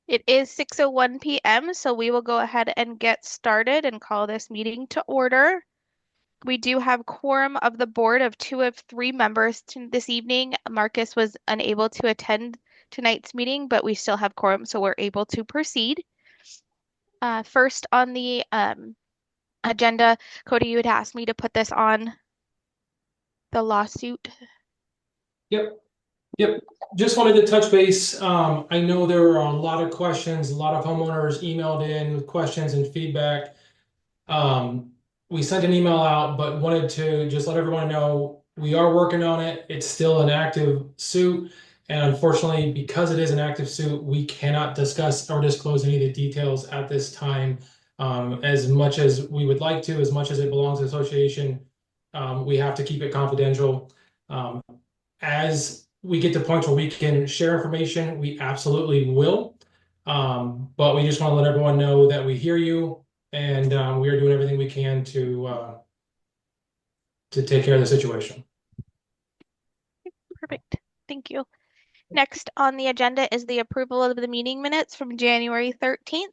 It is 6:01 p.m., so we will go ahead and get started and call this meeting to order. We do have quorum of the board of 2 of 3 members this evening. Marcus was unable to attend tonight's meeting, but we still have quorum, so we're able to proceed. First on the agenda, Cody, you had asked me to put this on the lawsuit. Yep, yep. Just wanted to touch base. I know there were a lot of questions, a lot of homeowners emailed in with questions and feedback. Um, we sent an email out, but wanted to just let everyone know we are working on it. It's still an active suit. And unfortunately, because it is an active suit, we cannot discuss or disclose any of the details at this time. As much as we would like to, as much as it belongs to the association, we have to keep it confidential. Um, as we get to points where we can share information, we absolutely will. But we just want to let everyone know that we hear you and we are doing everything we can to take care of the situation. Perfect. Thank you. Next on the agenda is the approval of the meeting minutes from January 13th.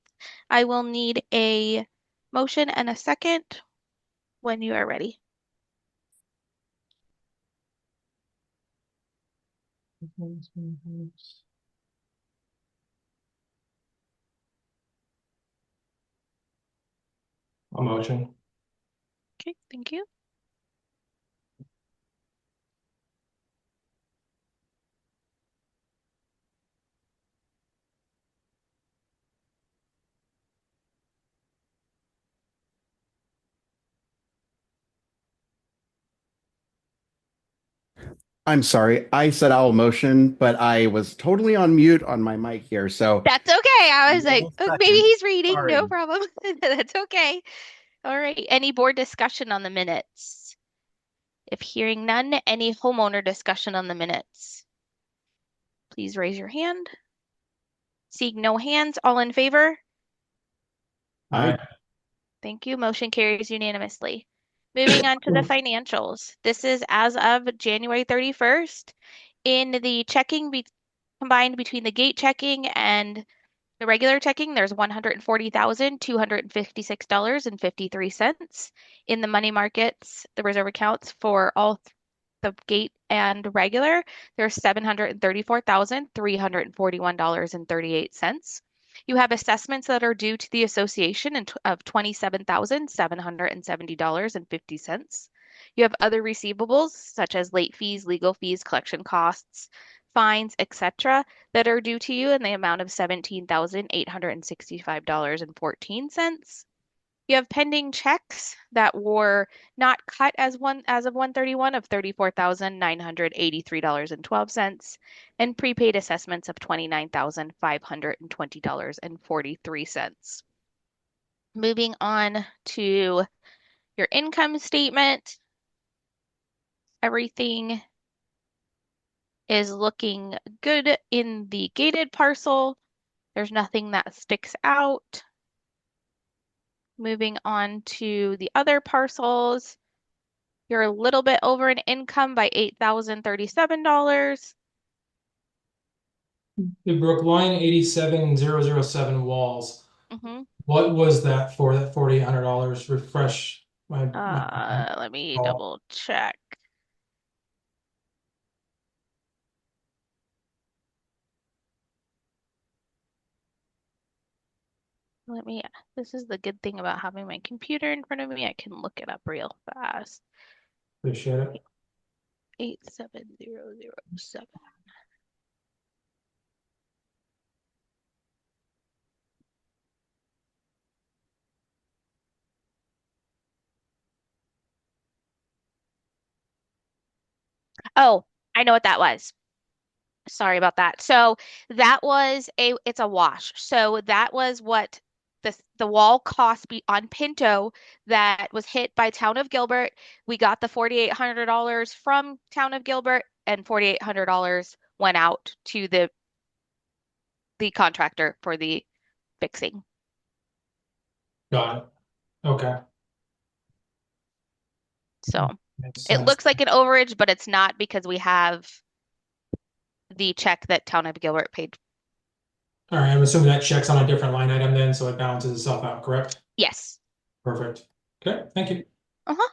I will need a motion and a second when you are ready. A motion. Okay, thank you. I'm sorry. I said I'll motion, but I was totally on mute on my mic here. So That's okay. I was like, no oh, maybe second. he's reading. No Sorry. problem. That's okay. All right. Any board discussion on the minutes? If hearing none, any homeowner discussion on the minutes? Please raise your hand. Seeing no hands, all in favor? I Thank you. Motion carries unanimously. Moving on to the financials. This is as of January 31st. In the checking combined between the gate checking and the regular checking, there's $140,256.53. In the money markets, the reserve accounts for all the gate and regular, there's $734,341.38. You have assessments that are due to the association of $27,770.50. You have other receivables such as late fees, legal fees, collection costs, fines, etc., that are due to you in the amount of $17,865.14. You have pending checks that were not cut as of 131 of $34,983.12 and prepaid assessments of $29,520.43. Moving on to your income statement, everything is looking good in the gated parcel. There's nothing that sticks out. Moving on to the other parcels, you're a little bit over an income by $8,037. It broke line 87007 walls. hmm What was that for? That $4,800? Refresh my Let me call. double check. Let me, this is the good thing about having my computer in front of me. I can look it up real fast. Appreciate it. 87007. Oh, I know what that was. Sorry about that. So that was it's a wash. So that was what the wall cost be on Pinto that was hit by Town of Gilbert. We got the $4,800 from Town of Gilbert, and $4,800 went out to the contractor for the fixing. Got it. Okay. So Makes it sense. looks like an overage, but it's not because we have the check that Town of Gilbert paid. All right, I'm assuming that checks on a different line item then, so it balances itself out, correct? Yes. Perfect. Okay, thank you. Uh-huh.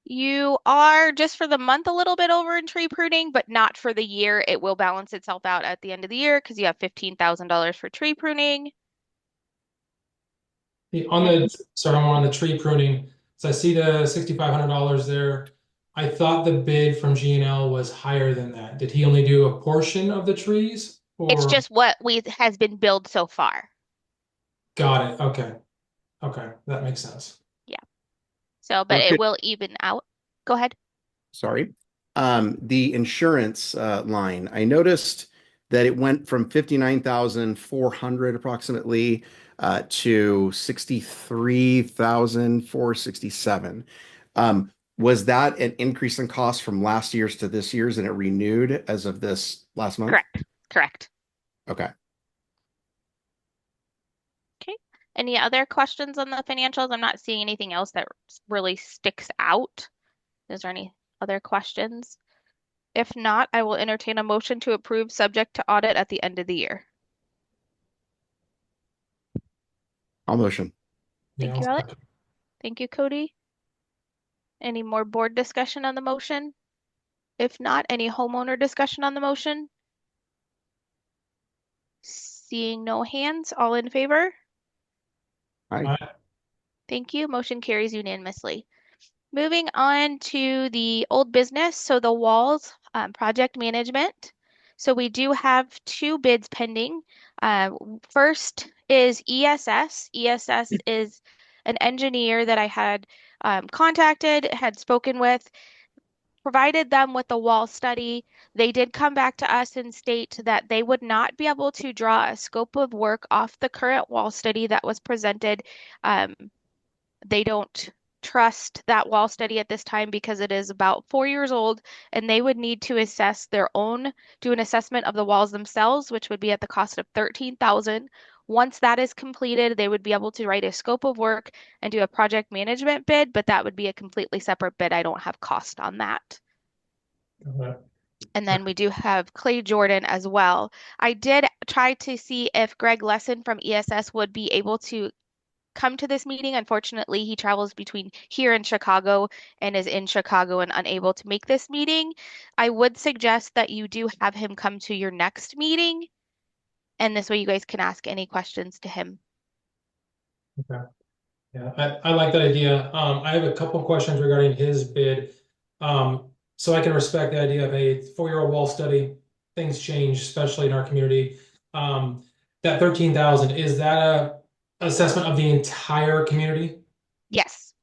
You are just for the month a little bit over in tree pruning, but not for the year. It will balance itself out at the end of the year because you have $15,000 for tree pruning. On And the, sorry, I'm on the tree pruning. So I see the $6,500 there. I thought the bid from G&L was higher than that. Did he only do a portion of the trees it's or just what we has been billed so far. got it? Okay. Okay, that makes sense. Yeah. So, but What it could, will even out. Go ahead. sorry. The insurance line, I noticed that it went from 59,400 approximately to 63,467. Was that an increase in cost from last year's to this year's and it renewed as of this last month? Correct. Correct. Okay. Okay. Any other questions on the financials? I'm not seeing anything else that really sticks out. Is there any other questions? If not, I will entertain a motion to approve subject to audit at the end of the year. I'll motion. Yeah, Thank you, Alec. Thank you, Cody. Any more board discussion on the motion? If not, any homeowner discussion on the motion? Seeing no hands, all in favor? Hi. Thank you. Motion carries unanimously. Moving on to the old business, so the walls project management. So we do have two bids pending. First is ESS. ESS is an engineer that I had contacted, had spoken with, provided them with the wall study. They did come back to us and state that they would not be able to draw a scope of work off the current wall study that was presented. Um, they don't trust that wall study at this time because it is about 4 years old, and they would need to assess their own, do an assessment of the walls themselves, which would be at the cost of 13,000. Once that is completed, they would be able to write a scope of work and do a project management bid, but that would be a completely separate bid. I don't have cost on that. Okay. And then we do have Clay Jordan as well. I did try to see if Greg Lesson from ESS would be able to come to this meeting. Unfortunately, he travels between here and Chicago and is in Chicago and unable to make this meeting. I would suggest that you do have him come to your next meeting, and this way you guys can ask any questions to him. Okay. Yeah, I like that idea. I have a couple questions regarding his bid. So I can respect the idea of a 4-year-old wall study. Things change, especially in our community. That 13,000, is that a assessment of the entire community? Yes.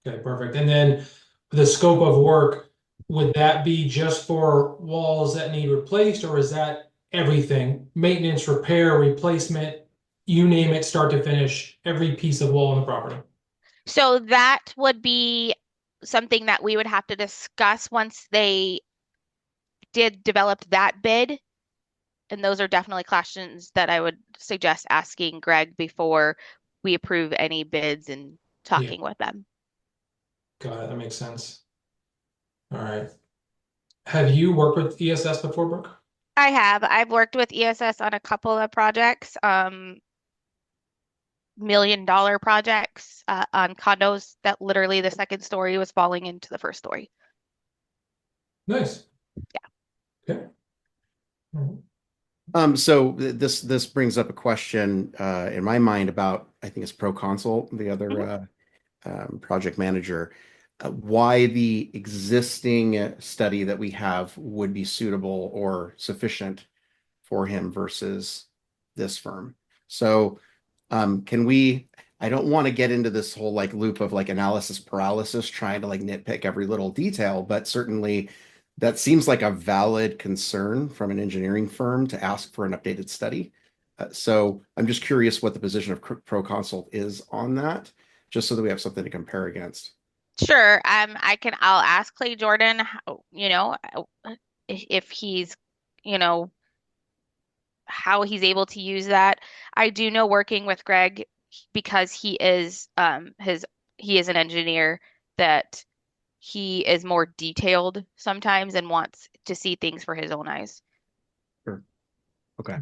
Okay, perfect. And then the scope of work, would that be just for walls that need replaced, or is that everything? Maintenance, repair, replacement, you name it, start to finish, every piece of wall on the property? So that would be something that we would have to discuss once they did develop that bid. And those are definitely questions that I would suggest asking Greg before we approve any bids and Yeah, talking with them. got it. That makes sense. All right. Have you worked with ESS before, Brooke? I have. I've worked with ESS on a couple of projects, $1 million projects, on condos that literally the second story was falling into the first story. Nice. Okay. Mhm. So this brings up a question in my mind about I think it's ProConsult, the other Mhm. project manager, why the existing study that we have would be suitable or sufficient for him versus this firm. So can we? I don't want to get into this whole like loop of like analysis paralysis, trying to like nitpick every little detail, but certainly that seems like a valid concern from an engineering firm to ask for an updated study. So I'm just curious what the position of ProConsult is on that, just so that we have something to compare against. Sure. I'll ask Clay Jordan, if he's, you know, how he's able to use that. I do know working with Greg because he is an engineer that he is more detailed sometimes and wants to see things for his own eyes. Sure. Okay.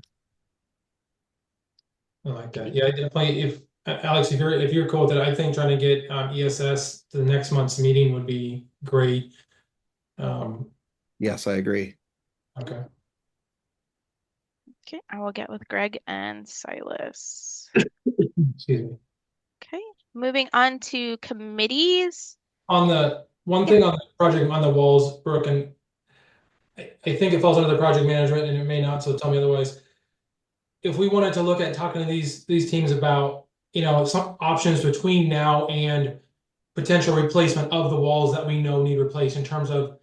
I like that. Yeah, definitely. If Alex, if you're cool with it, I think trying to get ESS to the next month's meeting would be great. Um, Yes, I agree. okay. Okay, I will get with Greg and Silas. Excuse me. Okay, moving on to committees. On the one Yeah. thing on the project on the walls, Brooke, and I think it falls under the project management, and it may not. So tell me otherwise. If we wanted to look at talking to these teams about, some options between now and potential replacement of the walls that we know need replaced in terms of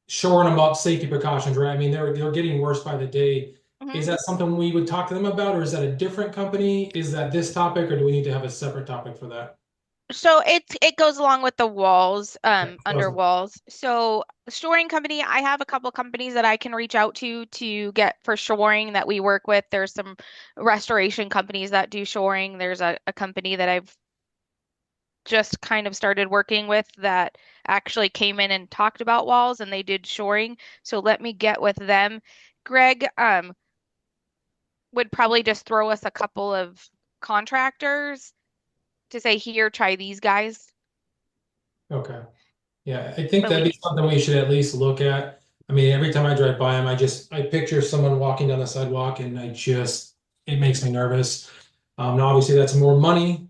shoring them up, safety precautions, right? I mean, they're getting worse by the day. Mhm. Is that something we would talk to them about, or is that a different company? Is that this topic, or do we need to have a separate topic for that? So it goes along with the walls, Okay. under walls. So shoring company, I have a couple companies that I can reach out to get for shoring that we work with. There's some restoration companies that do shoring. There's a company that I've just kind of started working with that actually came in and talked about walls and they did shoring. So let me get with them. Greg, would probably just throw us a couple of contractors to say, here, try these guys. Okay. Yeah, I think But we that'd be need, something we should at least look at. I mean, every time I drive by them, I picture someone walking down the sidewalk and it makes me nervous. Now obviously that's more money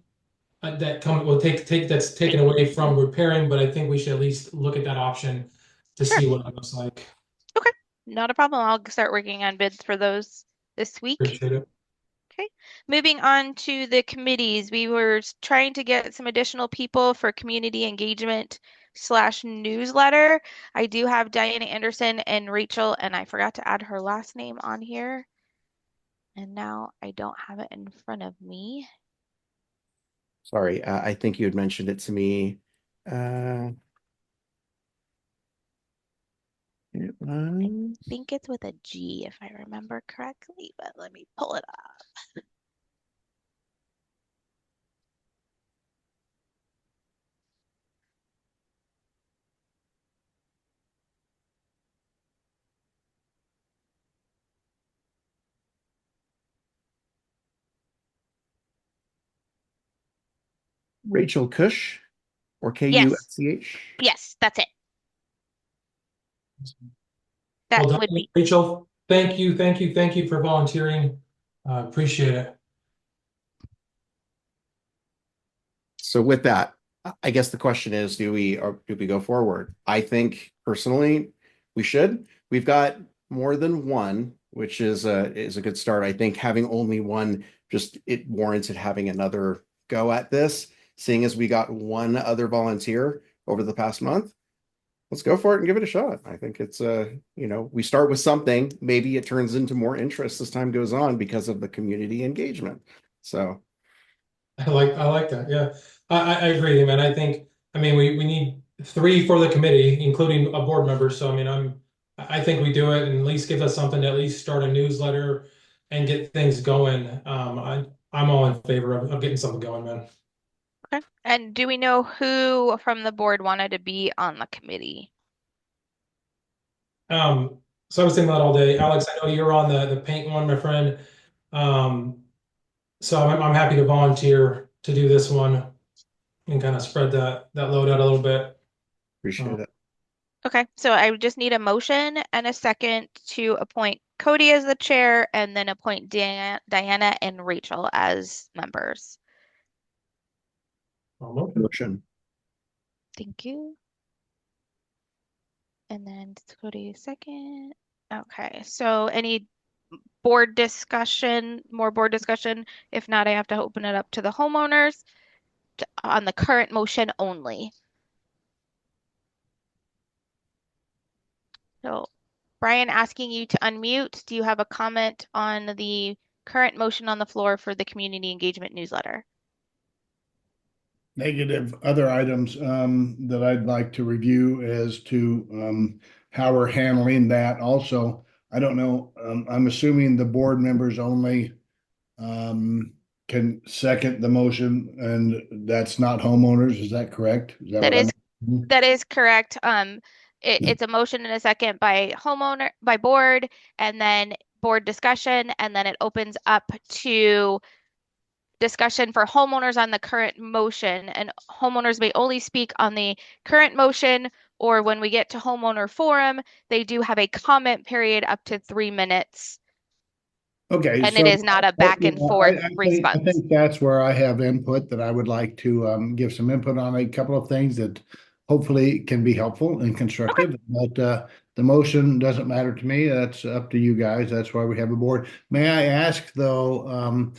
that will take that's taken away from repairing, but I think we should at least look at that option to sure. see what it looks like. Okay. Not a problem. I'll start working on bids for those this week. Appreciate it. Okay. Moving on to the committees, we were trying to get some additional people for community engagement slash newsletter. I do have Diana Anderson and Rachel, and I forgot to add her last name on here. And now I don't have it in front of me. Sorry, I think you had mentioned it to me. It I was think it's with a G if I remember correctly, but let me pull it up. Rachel Cush or Yes, Kusch. yes, that's it. That Well done, would be Rachel. Thank you, thank you, thank you for volunteering. Appreciate it. So with that, I guess the question is, do we go forward? I think personally we should. We've got more than one, which is a good start. I think having only one just it warranted having another go at this, seeing as we got one other volunteer over the past month. Let's go for it and give it a shot. I think it's we start with something, maybe it turns into more interest as time goes on because of the community engagement. So I like that. Yeah, I agree, man. I mean, we need three for the committee, including a board member. So, I mean, I think we do it and at least give us something to at least start a newsletter and get things going. I'm all in favor of getting something going, man. okay. And do we know who from the board wanted to be on the committee? Um, so I was thinking about all day. Alex, I know you're on the paint one, my friend. Um, so I'm happy to volunteer to do this one and kind of spread that load out a little bit. Uh, appreciate it. Okay, so I would just need a motion and a second to appoint Cody as the chair and then appoint Diana and Rachel as members. Motion. Thank you. And then Cody second. Okay, so any board discussion, more board discussion? If not, I have to open it up to the homeowners on the current motion only. So Brian asking you to unmute. Do you have a comment on the current motion on the floor for the community engagement newsletter? Negative other items that I'd like to review as to how we're handling that. Also, I don't know, I'm assuming the board members only can second the motion, and that's not homeowners. Is that correct? Is that That what is I'm? that is correct. It's a motion and a second by homeowner by board, and then board discussion, and then it opens up to discussion for homeowners on the current motion, and homeowners may only speak on the current motion, or when we get to homeowner forum, they do have a comment period up to 3 minutes, Okay, and it so is not a back you and know, forth I response. think that's where I have input that I would like to give some input on a couple of things that hopefully can be helpful and Okay. constructive. But the motion doesn't matter to me. That's up to you guys. That's why we have a board. May I ask though,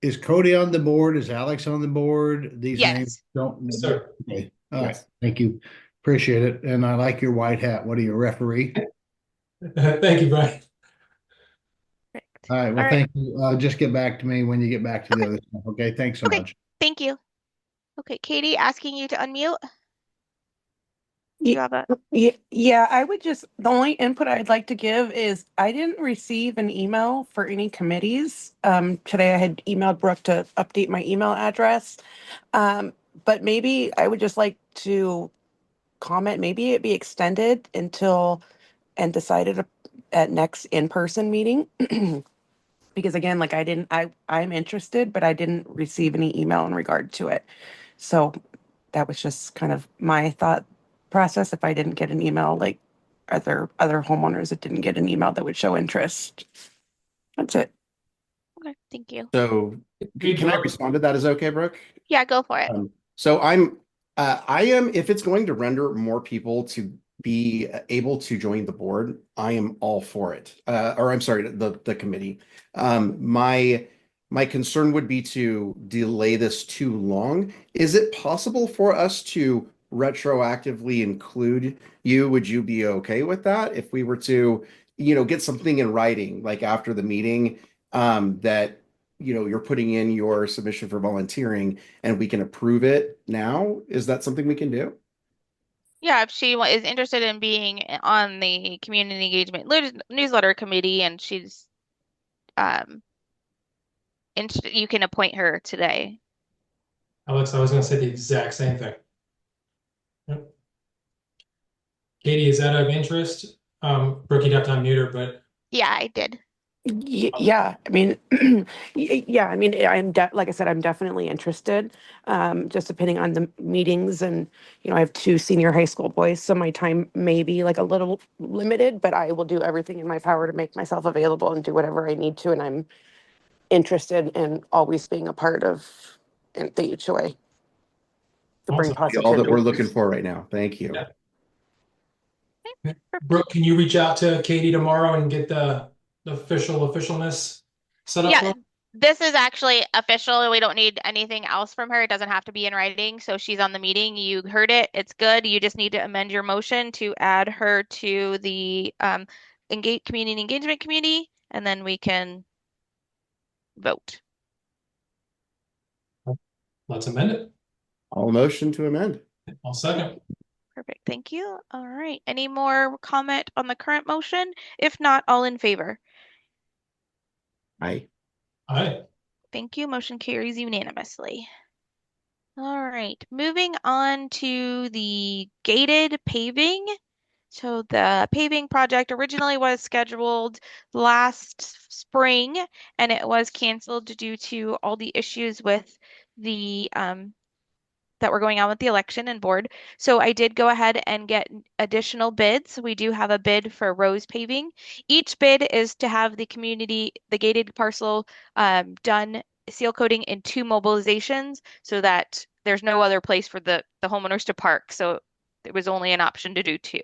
is Cody on the board? Is Alex on the board? These names Yes. don't. Sir. Okay. All right. Yes. Thank you. Appreciate it. And I like your white hat. What are you, a referee? Thank you, Brian. Perfect. All right, All well, right. thank you. Just get back to me when you get back to the Okay. other stuff. Okay, thanks so Okay. much. Thank you. Okay, Katie, asking you to unmute. Do you Ye- have a? Yeah, I would just, the only input I'd like to give is I didn't receive an email for any committees. Today I had emailed Brooke to update my email address. But maybe I would just like to comment, maybe it be extended until and decided at next in-person meeting. Because again, like I'm interested, but I didn't receive any email in regard to it. So that was just kind of my thought process. If I didn't get an email, like other homeowners that didn't get an email that would show interest. That's it. Okay, thank you. So Hey, can I Brooke. respond to that? Is okay, Brooke? Yeah, go for it. So I am, if it's going to render more people to be able to join the board, I am all for it. Or I'm sorry, the committee. My concern would be to delay this too long. Is it possible for us to retroactively include you? Would you be okay with that if we were to, get something in writing, like after the meeting, that you're putting in your submission for volunteering and we can approve it now? Is that something we can do? Yeah, if she is interested in being on the community engagement newsletter committee and she's um you can appoint her today. Alex, I was going to say the exact same thing. Yep. Katie, is that of interest? Brooke, you'd have to unmute her, but Yeah, I did. Yeah, I mean, yeah, I mean, like I said, I'm definitely interested. Just depending on the meetings and, I have two senior high school boys, so my time may be like a little limited, but I will do everything in my power to make myself available and do whatever I need to. And I'm interested in always being a part of the HOA to bring awesome. All that we're positivity. looking for right now. Thank you. Yeah. Perfect. Brooke, can you reach out to Katie tomorrow and get the officialness set up for Yeah, her? this is actually official. We don't need anything else from her. It doesn't have to be in writing. So she's on the meeting. You heard it. It's good. You just need to amend your motion to add her to the community engagement committee, and then we can vote. Let's amend it. All motion to amend. I'll second. Perfect. Thank you. All right. Any more comment on the current motion? If not, all in favor. Aye. Aye. Thank you. Motion carries unanimously. All right. Moving on to the gated paving. So the paving project originally was scheduled last spring and it was canceled due to all the issues with the that were going on with the election and board. So I did go ahead and get additional bids. We do have a bid for Rose paving. Each bid is to have the gated parcel done seal coating in 2 mobilizations so that there's no other place for the homeowners to park. So there was only an option to do 2.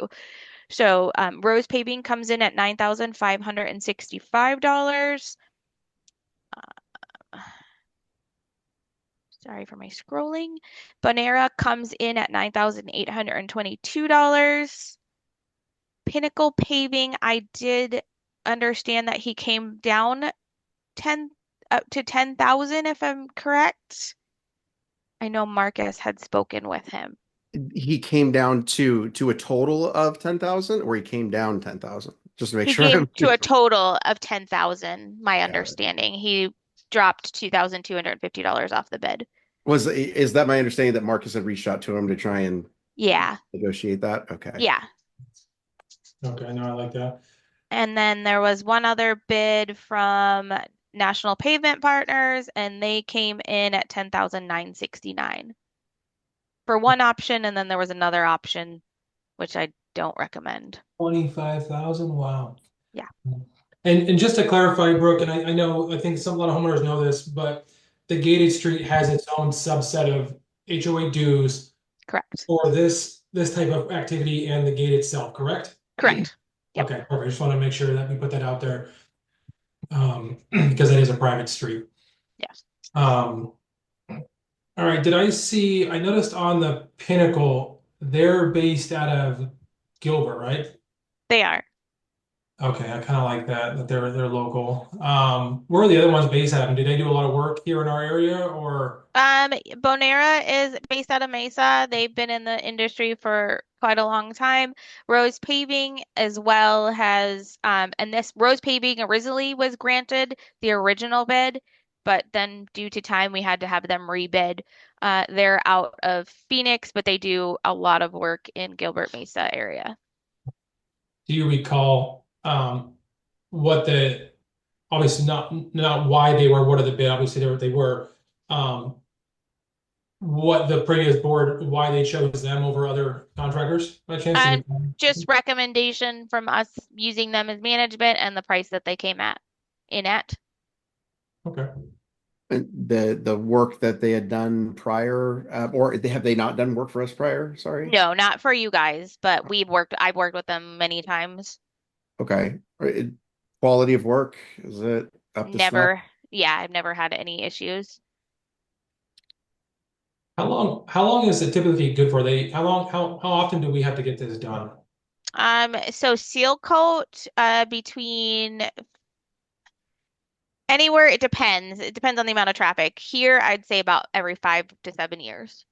So Rose paving comes in at $9,565. Sorry for my scrolling. Bonera comes in at $9,822. Pinnacle Paving, I did understand that he came down 10 up to 10,000 if I'm correct. I know Marcus had spoken with him. He came down to a total of 10,000, or he came down 10,000? Just to make He sure came I'm to a total of 10,000, my got it. understanding. He dropped $2,250 off the bid. Is that my understanding that Marcus had reached out to him to try and Yeah. negotiate that? Okay. Yeah. Okay, no, I like that. And then there was one other bid from National Pavement Partners, and they came in at 10,969 for one option, and then there was another option, which I don't recommend. 25,000. Wow. Yeah, And just to clarify, Brooke, and I know I think a lot of homeowners know this, but the gated street has its own subset of HOA dues correct. for this type of activity and the gate itself, correct? Correct. Yep. Okay, perfect. I just want to make sure that we put that out there. Because it is a private street. Yes. All right, I noticed on the Pinnacle, they're based out of Gilbert, right? They are. Okay, I kind of like that they're local. Where are the other ones based out of? Do they do a lot of work here in our area or? Bonera is based out of Mesa. They've been in the industry for quite a long time. Rose Paving as well has, and this Rose Paving originally was granted the original bid, but then due to time, we had to have them rebid. They're out of Phoenix, but they do a lot of work in Gilbert Mesa area. Do you recall what the obviously not why they were what are the bid, obviously they were um what the previous board why they chose them over other contractors by chance? Do you Uh, recall? just recommendation from us using them as management and the price that they came in at. Okay. And the work that they had done prior, or have they not done work for us prior? Sorry. No, not for you guys, but I've worked with them many times. Okay. Quality of work, is it up to snuff? Never, yeah, I've never had any issues. How long is it typically good for? How often do we have to get this done? So seal coat, between anywhere, it depends. It depends on the amount of traffic. Here, I'd say about every 5 to 7 years.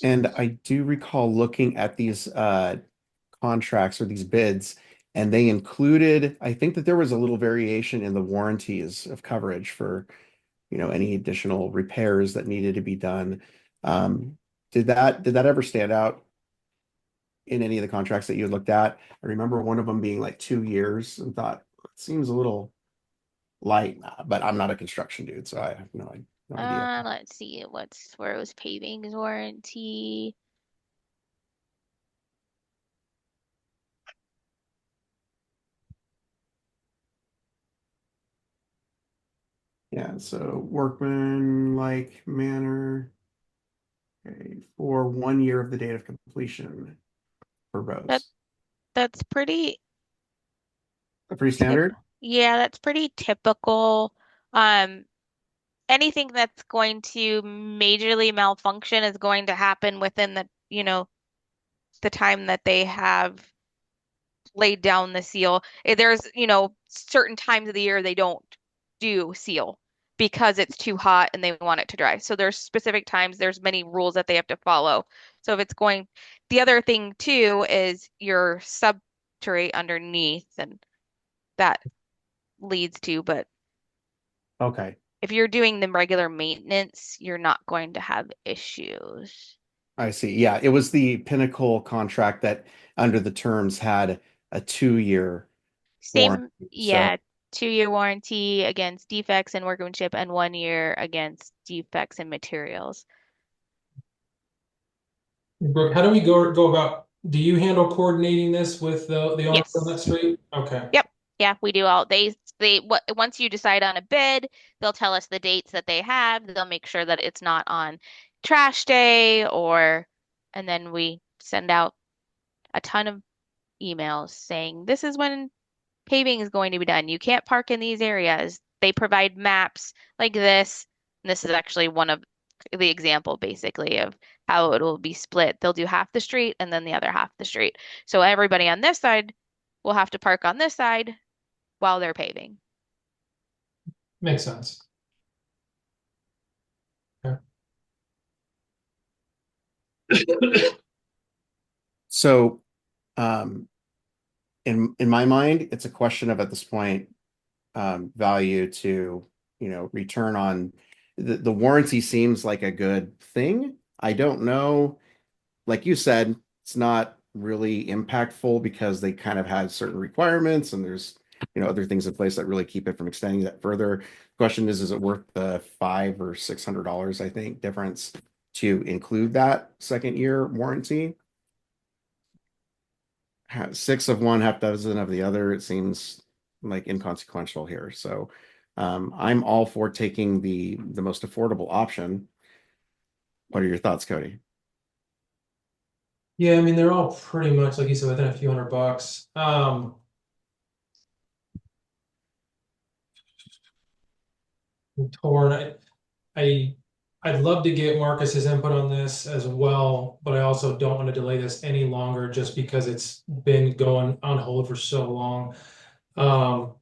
And I do recall looking at these contracts or these bids, and they included, I think that there was a little variation in the warranties of coverage for, any additional repairs that needed to be done. Did that ever stand out in any of the contracts that you looked at? I remember one of them being like 2 years and thought, it seems a little light, but I'm not a construction dude, so I have no idea. Let's see, where was paving's warranty? Yeah, so workman like manner. Okay, for 1 year of the date of completion for That roads. that's pretty Pretty tip. standard? Yeah, that's pretty typical. Um, Anything that's going to majorly malfunction is going to happen within the time that they have laid down the seal. There's, certain times of the year they don't do seal because it's too hot and they want it to dry. So there's specific times, there's many rules that they have to follow. So if it's going, the other thing too is your substrate underneath, and that leads to, but Okay, if you're doing the regular maintenance, you're not going to have issues. I see. Yeah, it was the Pinnacle contract that under the terms had a 2 year warranty. Same, So, yeah, 2-year warranty against defects in workmanship and 1 year against defects in materials. Brooke, how do we go about, do you handle coordinating this with the owner on that Yes. street? Okay. Yep. Yeah, we do all once you decide on a bid, they'll tell us the dates that they have. They'll make sure that it's not on trash day and then we send out a ton of emails saying this is when paving is going to be done. You can't park in these areas. They provide maps like this. And this is actually one of the example basically of how it will be split. They'll do half the street and then the other half the street. So everybody on this side will have to park on this side while they're paving. Makes sense. Okay. so um, in my mind, it's a question of at this point value to return on the warranty seems like a good thing. I don't know, like you said, it's not really impactful because they kind of had certain requirements and there's, other things in place that really keep it from extending that further. Question is it worth the $500 or $600, I think, difference to include that second year warranty? Six of one, half dozen of the other, it seems like inconsequential here. So I'm all for taking the most affordable option. What are your thoughts, Cody? Yeah, I mean, they're all pretty much, like you said, within a few $100. I'm torn. I I'd love to get Marcus's input on this as well, but I also don't want to delay this any longer just because it's been going on hold for so long. Um,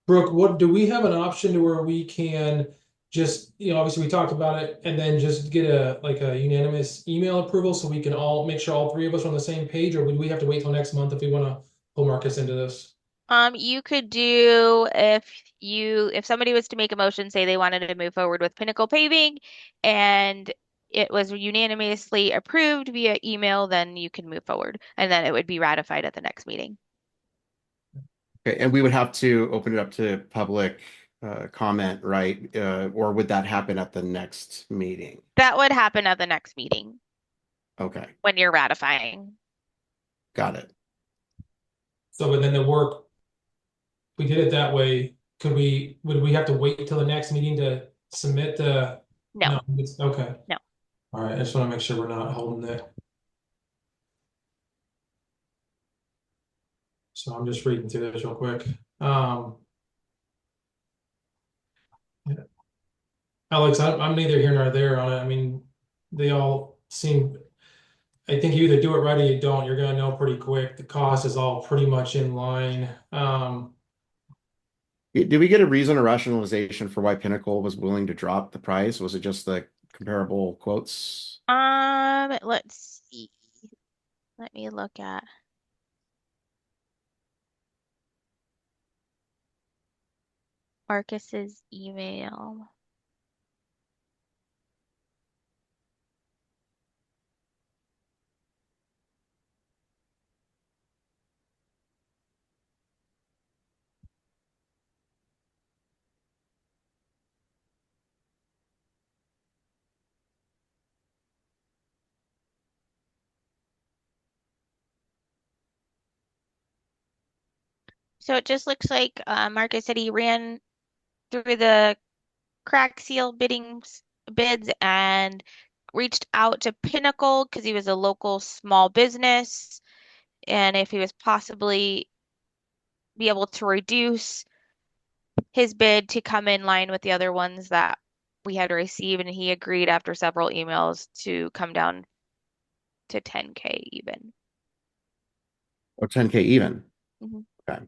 Brooke, what do we have an option to where we can just, obviously we talked about it and then just get a unanimous email approval so we can all make sure all three of us are on the same page, or would we have to wait till next month if we want to pull Marcus into this? You could do if somebody was to make a motion, say they wanted to move forward with Pinnacle Paving and it was unanimously approved via email, then you can move forward and then it would be ratified at the next meeting. Okay, and we would have to open it up to public comment, right? Or would that happen at the next meeting? That would happen at the next meeting Okay, when you're ratifying. got it. So, but then the work, we did it that way. Would we have to wait till the next meeting to submit the? No, No, okay. no. All right, I just want to make sure we're not holding it. So I'm just reading through this real quick. Yeah. Alex, I'm neither here nor there on it. I mean, they all seem, I think you either do it right or you don't. You're gonna know pretty quick. The cost is all pretty much in line. Did we get a reason or rationalization for why Pinnacle was willing to drop the price? Was it just the comparable quotes? Let's see. Let me look at. Marcus's email. So it just looks like Marcus said he ran through the crack seal bids and reached out to Pinnacle because he was a local small business and if he was possibly be able to reduce his bid to come in line with the other ones that we had received, and he agreed after several emails to come down to 10K even. Or 10K even? Mm-hmm. Okay.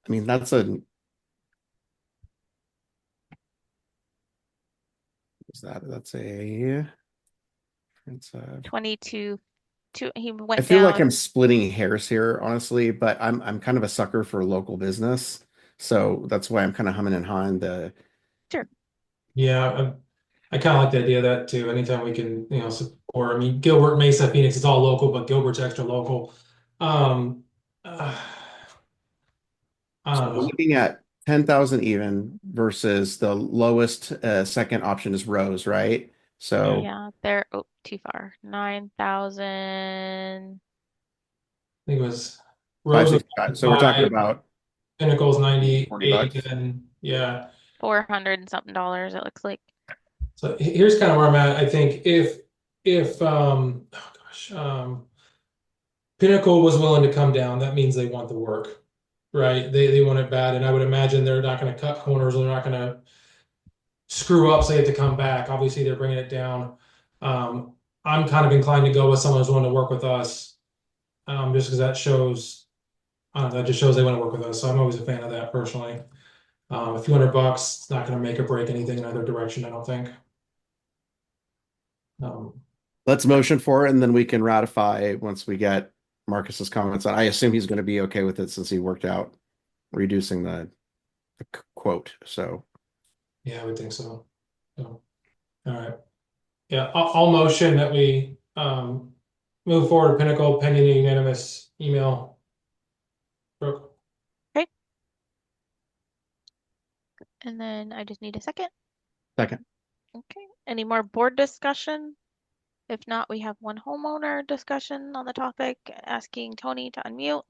I mean, that's a, that's a, it's a, 22, he I went feel like I'm down. splitting hairs here, honestly, but I'm kind of a sucker for local business. So that's why I'm kind of humming and hawing the, Sure. Yeah, I kind of like the idea of that too. Anytime we can, support. I mean, Gilbert, Mesa, Phoenix, it's all local, but Gilbert's extra local. Um, uh, I so don't we're know. looking at 10,000 even versus the lowest second option is Rose, right? So Yeah, they're too far. 9,000. I think it was Rose was 565. So we're talking 5, about Pinnacle's 40 98, bucks. and yeah. 400 and something dollars, it looks like. So here's kind of where I'm at. I think if oh gosh, Pinnacle was willing to come down, that means they want the work, right? They want it bad, and I would imagine they're not going to cut corners, or they're not going to screw up, so they have to come back. Obviously, they're bringing it down. I'm kind of inclined to go with someone who's willing to work with us, just because that shows, I don't know, that just shows they want to work with us. So I'm always a fan of that personally. A few $100, it's not going to make or break anything in either direction, I don't think. Let's motion for it and then we can ratify once we get Marcus's comments. I assume he's going to be okay with it since he worked out reducing the quote. So Yeah, I would think so. So, all right. Yeah, I'll motion that we move forward with Pinnacle pending a unanimous email. Brooke? Okay. And then I just need a second. Second. Okay. Any more board discussion? If not, we have one homeowner discussion on the topic, asking Tony to unmute.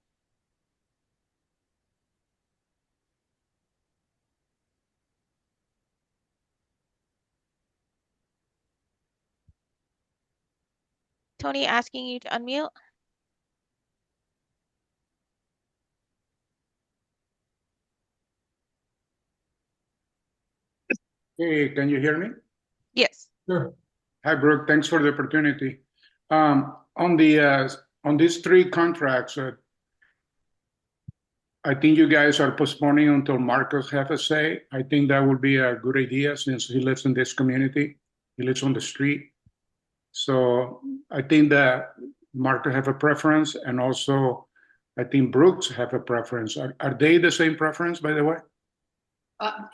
Tony asking you to unmute. Hey, can you hear me? Yes. Sure. Hi, Brooke. Thanks for the opportunity. On these three contracts, I think you guys are postponing until Marcus have a say. I think that would be a good idea since he lives in this community. He lives on the street. So I think that Marcus have a preference, and also I think Brooks have a preference. Are they the same preference, by the way? I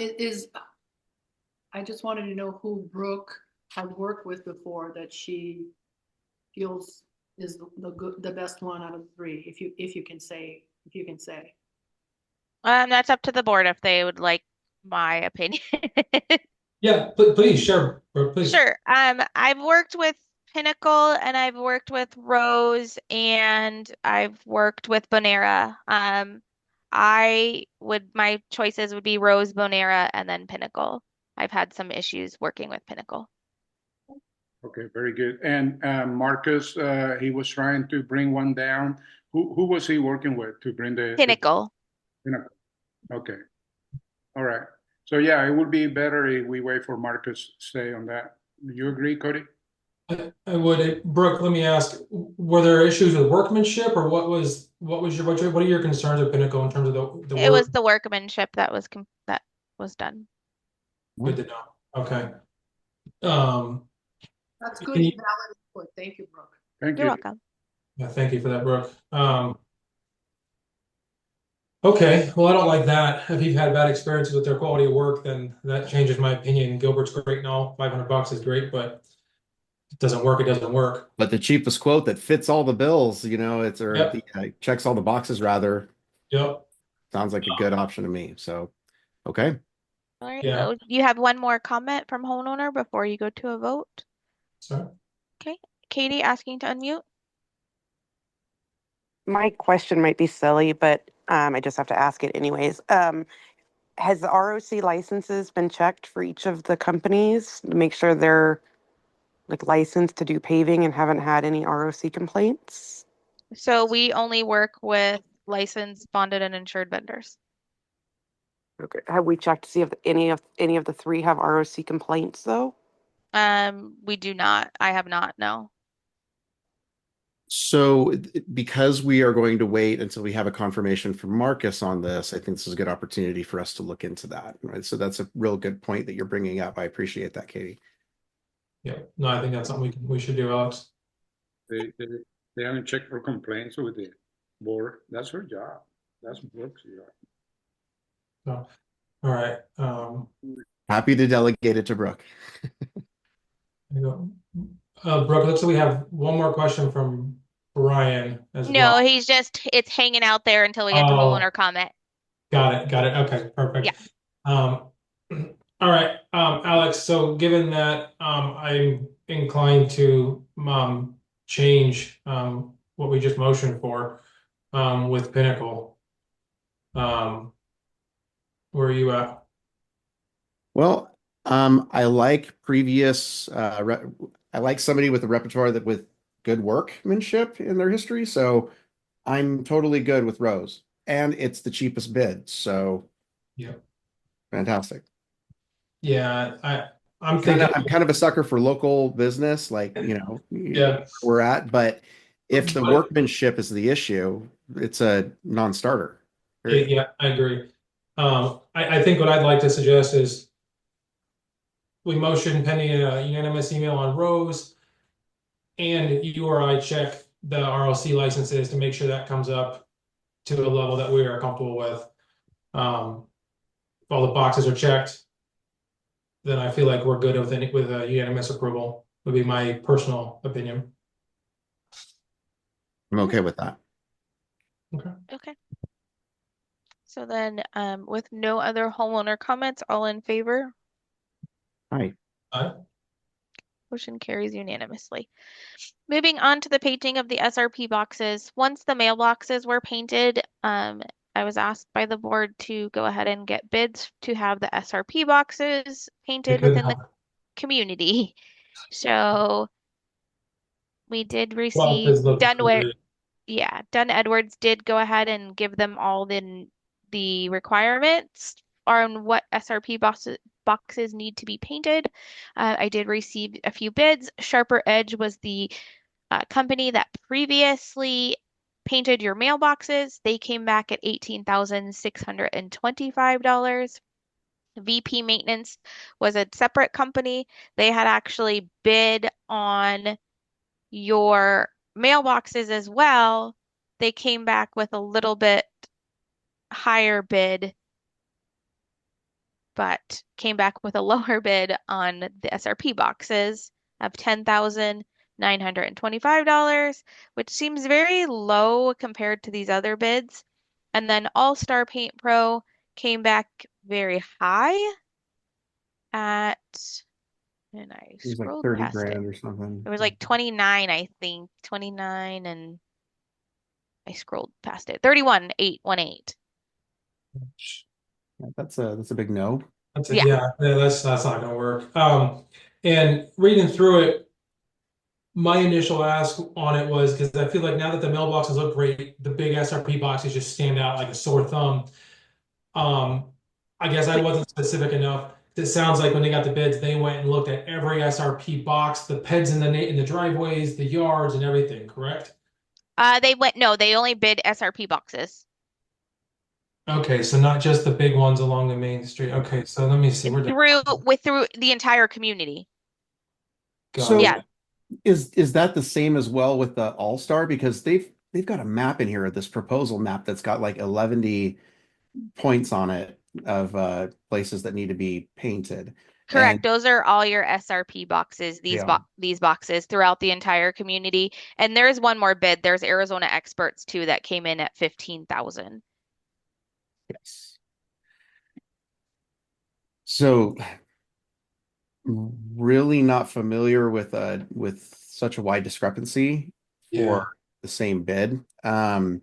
just wanted to know who Brooke had worked with before that she feels is the best one out of the three, if you can say. That's up to the board if they would like my opinion. Yeah, please, sure, Brooke, please. Sure. I've worked with Pinnacle and I've worked with Rose and I've worked with Bonera. My choices would be Rose, Bonera, and then Pinnacle. I've had some issues working with Pinnacle. Okay, very good. And Marcus, he was trying to bring one down. Who was he working with to bring the Pinnacle. Pinnacle? Okay, all right. So yeah, it would be better if we wait for Marcus to stay on that. Do you agree, Cody? I would. Brooke, let me ask, were there issues with workmanship, or what are your concerns with Pinnacle in terms of the It work? was the workmanship that was done. Good to know. Okay. That's Can good, you- valid input. Thank you, Brooke. Thank You're you. welcome. Yeah, thank you for that, Brooke. Okay, well, I don't like that. If you've had bad experiences with their quality of work, then that changes my opinion. Gilbert's great and all, $500 is great, but it doesn't work, it doesn't work. But the cheapest quote that fits all the bills, Yep. checks all the boxes rather, Yep. sounds like a good option to me. So, okay. All right. Yeah. Oh, you have one more comment from homeowner before you go to a vote? Sorry. Okay. Katie asking to unmute. My question might be silly, but I just have to ask it anyways. Has the ROC licenses been checked for each of the companies to make sure they're like licensed to do paving and haven't had any ROC complaints? So we only work with licensed, bonded, and insured vendors. Okay. Have we checked to see if any of the three have ROC complaints though? We do not. I have not, no. So because we are going to wait until we have a confirmation from Marcus on this, I think this is a good opportunity for us to look into that. Right. So that's a real good point that you're bringing up. I appreciate that, Katie. Yeah, no, I think that's something we should do, Alex. They only check for complaints with the board. That's her job. That's Brooks' job. All right. Happy to delegate it to Brooke. There you go. Brooke, looks like we have one more question from Brian as No, well. it's hanging out there until we get to Oh. homeowner comment. Got it. Okay, perfect. Yeah. All right, Alex, so given that, I'm inclined to, change, what we just motioned for, with Pinnacle. Where are you at? Well, I like I like somebody with a repertoire that with good workmanship in their history. So I'm totally good with Rose, and it's the cheapest bid. So Yeah. fantastic. Yeah, I'm thinking, I'm kind of a sucker for local business, like, Yeah. we're at, but if the But- workmanship is the issue, it's a non-starter. Period. yeah, I agree. I think what I'd like to suggest is we motion pending a unanimous email on Rose, and you or I check the RLC licenses to make sure that comes up to a level that we are comfortable with. If all the boxes are checked, then I feel like we're good with a unanimous approval, would be my personal opinion. I'm okay with that. Okay. So then, with no other homeowner comments, all in favor? Hi. Motion carries unanimously. Moving on to the painting of the SRP boxes. Once the mailboxes were painted, I was asked by the board to go ahead and get bids to have the SRP boxes painted within the community. So we did receive Dunware. Yeah, Dunn Edwards did go ahead and give them all the requirements on what SRP boxes need to be painted. I did receive a few bids. Sharper Edge was the company that previously painted your mailboxes. They came back at $18,625. VP Maintenance was a separate company. They had actually bid on your mailboxes as well. They came back with a little bit higher bid, but came back with a lower bid on the SRP boxes of $10,925, which seems very low compared to these other bids. And then All Star Paint Pro came back very high at, and I It was like scrolled 30 past it. grand or something. It was like 29, I think, 29, and I scrolled past it. 31,818. That's a big no. Yeah. Yeah, that's not gonna work. And reading through it, my initial ask on it was because I feel like now that the mailboxes look great, the big SRP boxes just stand out like a sore thumb. Um, I guess I wasn't specific enough. It sounds like when they got the bids, they went and looked at every SRP box, the PEDs in the driveways, the yards, and everything. Correct? No, they only bid SRP boxes Okay, so not just the big ones along the main street. Okay, so let me see. Where did through the entire community. got So Yeah. it? is that the same as well with the All-Star? Because they've got a map in here, this proposal map that's got like 11 points on it of places that need to be painted. Correct. And Those are all your SRP boxes, they are. these boxes throughout the entire community. And there's one more bid. There's Arizona Experts too that came in at 15,000. Yes. So really not familiar with such a wide discrepancy Yeah. for the same bid. I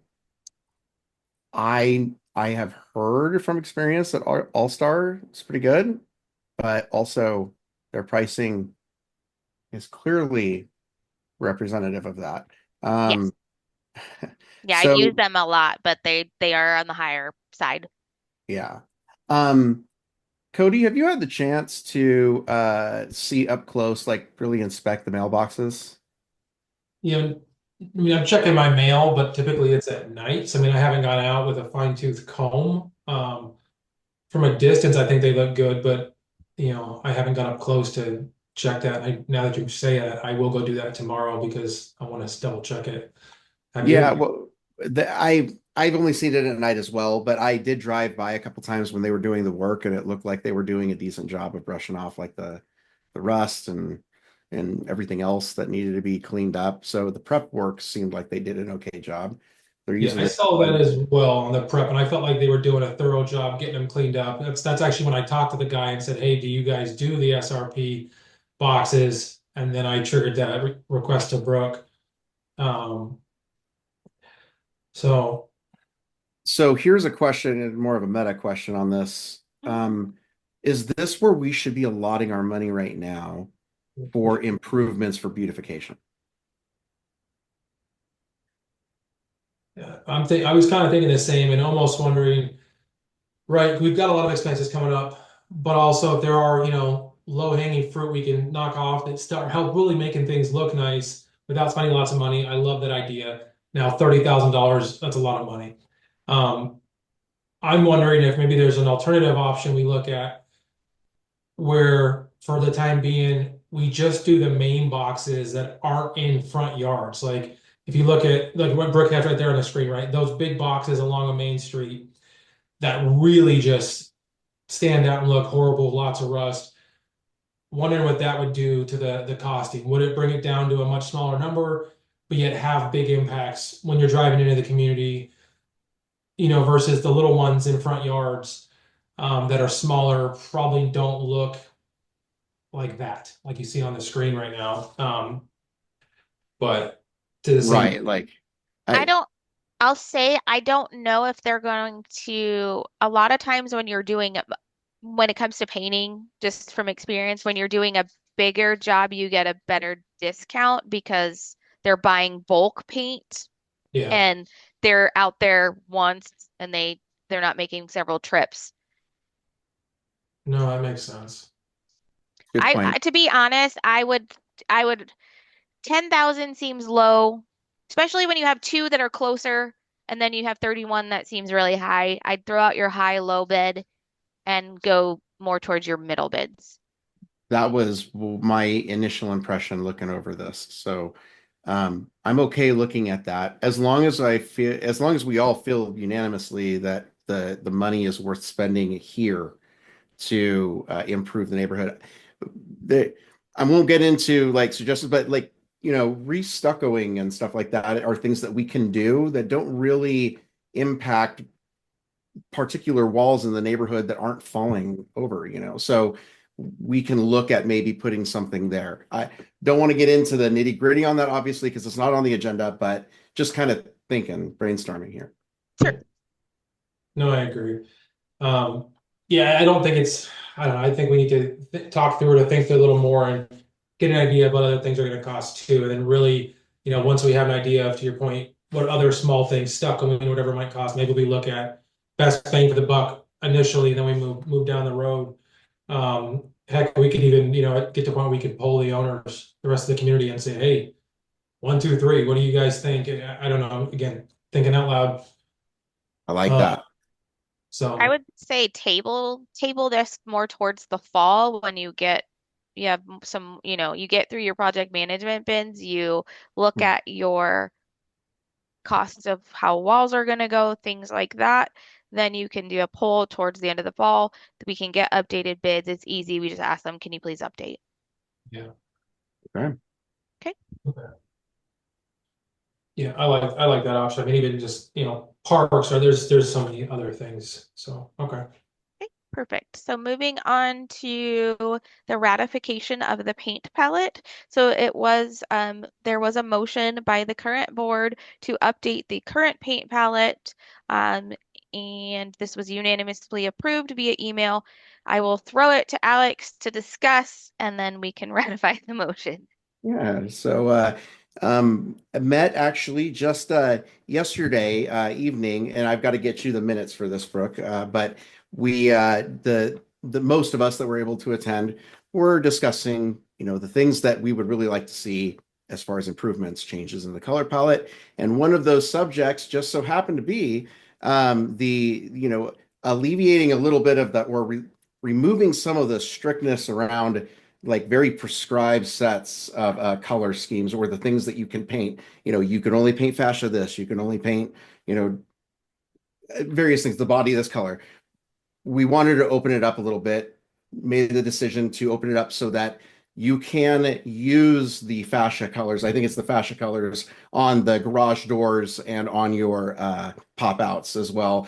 have heard from experience that All-Star is pretty good, but also their pricing is clearly representative of that. Yes. Um, Yeah, I've so used them a lot, but they are on the higher side. yeah. Cody, have you had the chance to see up close, like really inspect the mailboxes? You know, I mean, I'm checking my mail, but typically it's at night. So I mean, I haven't gone out with a fine-tooth comb. From a distance, I think they look good, but I haven't gone up close to check that. Now that you say that, I will go do that tomorrow because I want to double check it. Have Yeah, you? well, I've only seen it at night as well, but I did drive by a couple times when they were doing the work, and it looked like they were doing a decent job of brushing off like the rust and everything else that needed to be cleaned up. So the prep work seemed like they did an okay job. They're Yeah, using I it. saw that as well on the prep, and I felt like they were doing a thorough job getting them cleaned up. That's actually when I talked to the guy and said, "Hey, do you guys do the SRP boxes?" And then I triggered that request to Brooke. Um, so So here's a question, and more of a meta question on this. Is this where we should be allotting our money right now for improvements for beautification? yeah, I was kind of thinking the same and almost wondering, right, we've got a lot of expenses coming up, but also if there are, low-hanging fruit we can knock off that start help really making things look nice without spending lots of money. I love that idea. Now, $30,000, that's a lot of money. I'm wondering if maybe there's an alternative option we look at where for the time being, we just do the main boxes that aren't in front yards. Like if you look at like what Brooke has right there on the screen, right? Those big boxes along a main street that really just stand out and look horrible, lots of rust. Wondering what that would do to the costing. Would it bring it down to a much smaller number? but yet have big impacts when you're driving into the community, versus the little ones in front yards that are smaller, probably don't look like that, like you see on the screen right now. But to the same, Right, like I I don't, I'll say I don't know if they're going to, a lot of times when it comes to painting, just from experience, when you're doing a bigger job, you get a better discount because they're buying bulk paint yeah, and they're out there once and they're not making several trips. no, that makes sense. good point. To be honest, I would 10,000 seems low, especially when you have two that are closer and then you have 31 that seems really high. I'd throw out your high low bid and go more towards your middle bids. That was my initial impression looking over this. So I'm okay looking at that as long as we all feel unanimously that the money is worth spending here to improve the neighborhood. The, I won't get into like suggestions, but like, restuccoing and stuff like that are things that we can do that don't really impact particular walls in the neighborhood that aren't falling over. So we can look at maybe putting something there. I don't want to get into the nitty gritty on that, obviously, because it's not on the agenda, but just kind of thinking, brainstorming here. Sure. No, I agree. Yeah, I don't think I don't know. I think we need to talk through it, to think through a little more and get an idea of what other things are going to cost too. And then really, once we have an idea of, to your point, what other small things, stuck, whatever it might cost, maybe we look at best bang for the buck initially, and then we move down the road. Heck, we could even, get to the point we could poll the owners, the rest of the community, and say, hey, 1, 2, 3, what do you guys think? And I don't know. Again, thinking out loud. I like Uh, that. I so would say table this more towards the fall when you have some, you get through your project management bins, you look at your costs of how walls are going to go, things like that. Then you can do a poll towards the end of the fall. We can get updated bids. It's easy. We just ask them, can you please update? yeah. Okay. Okay. Okay. Yeah, I like that option. I mean, even just, parks, or there's so many other things. So, okay. Okay, perfect. So moving on to the ratification of the paint palette. So there was a motion by the current board to update the current paint palette. Um, and this was unanimously approved via email. I will throw it to Alex to discuss, and then we can ratify the motion. Yeah, so I met actually just yesterday evening, and I've got to get you the minutes for this, Brooke. But we the most of us that were able to attend were discussing, the things that we would really like to see as far as improvements, changes in the color palette. And one of those subjects just so happened to be the, alleviating a little bit of that, or removing some of the strictness around like very prescribed sets of color schemes, or the things that you can paint. You can only paint fascia this, you can only paint, various things, the body of this color. We wanted to open it up a little bit, made the decision to open it up so that you can use the fascia colors. I think it's the fascia colors on the garage doors and on your pop outs as well.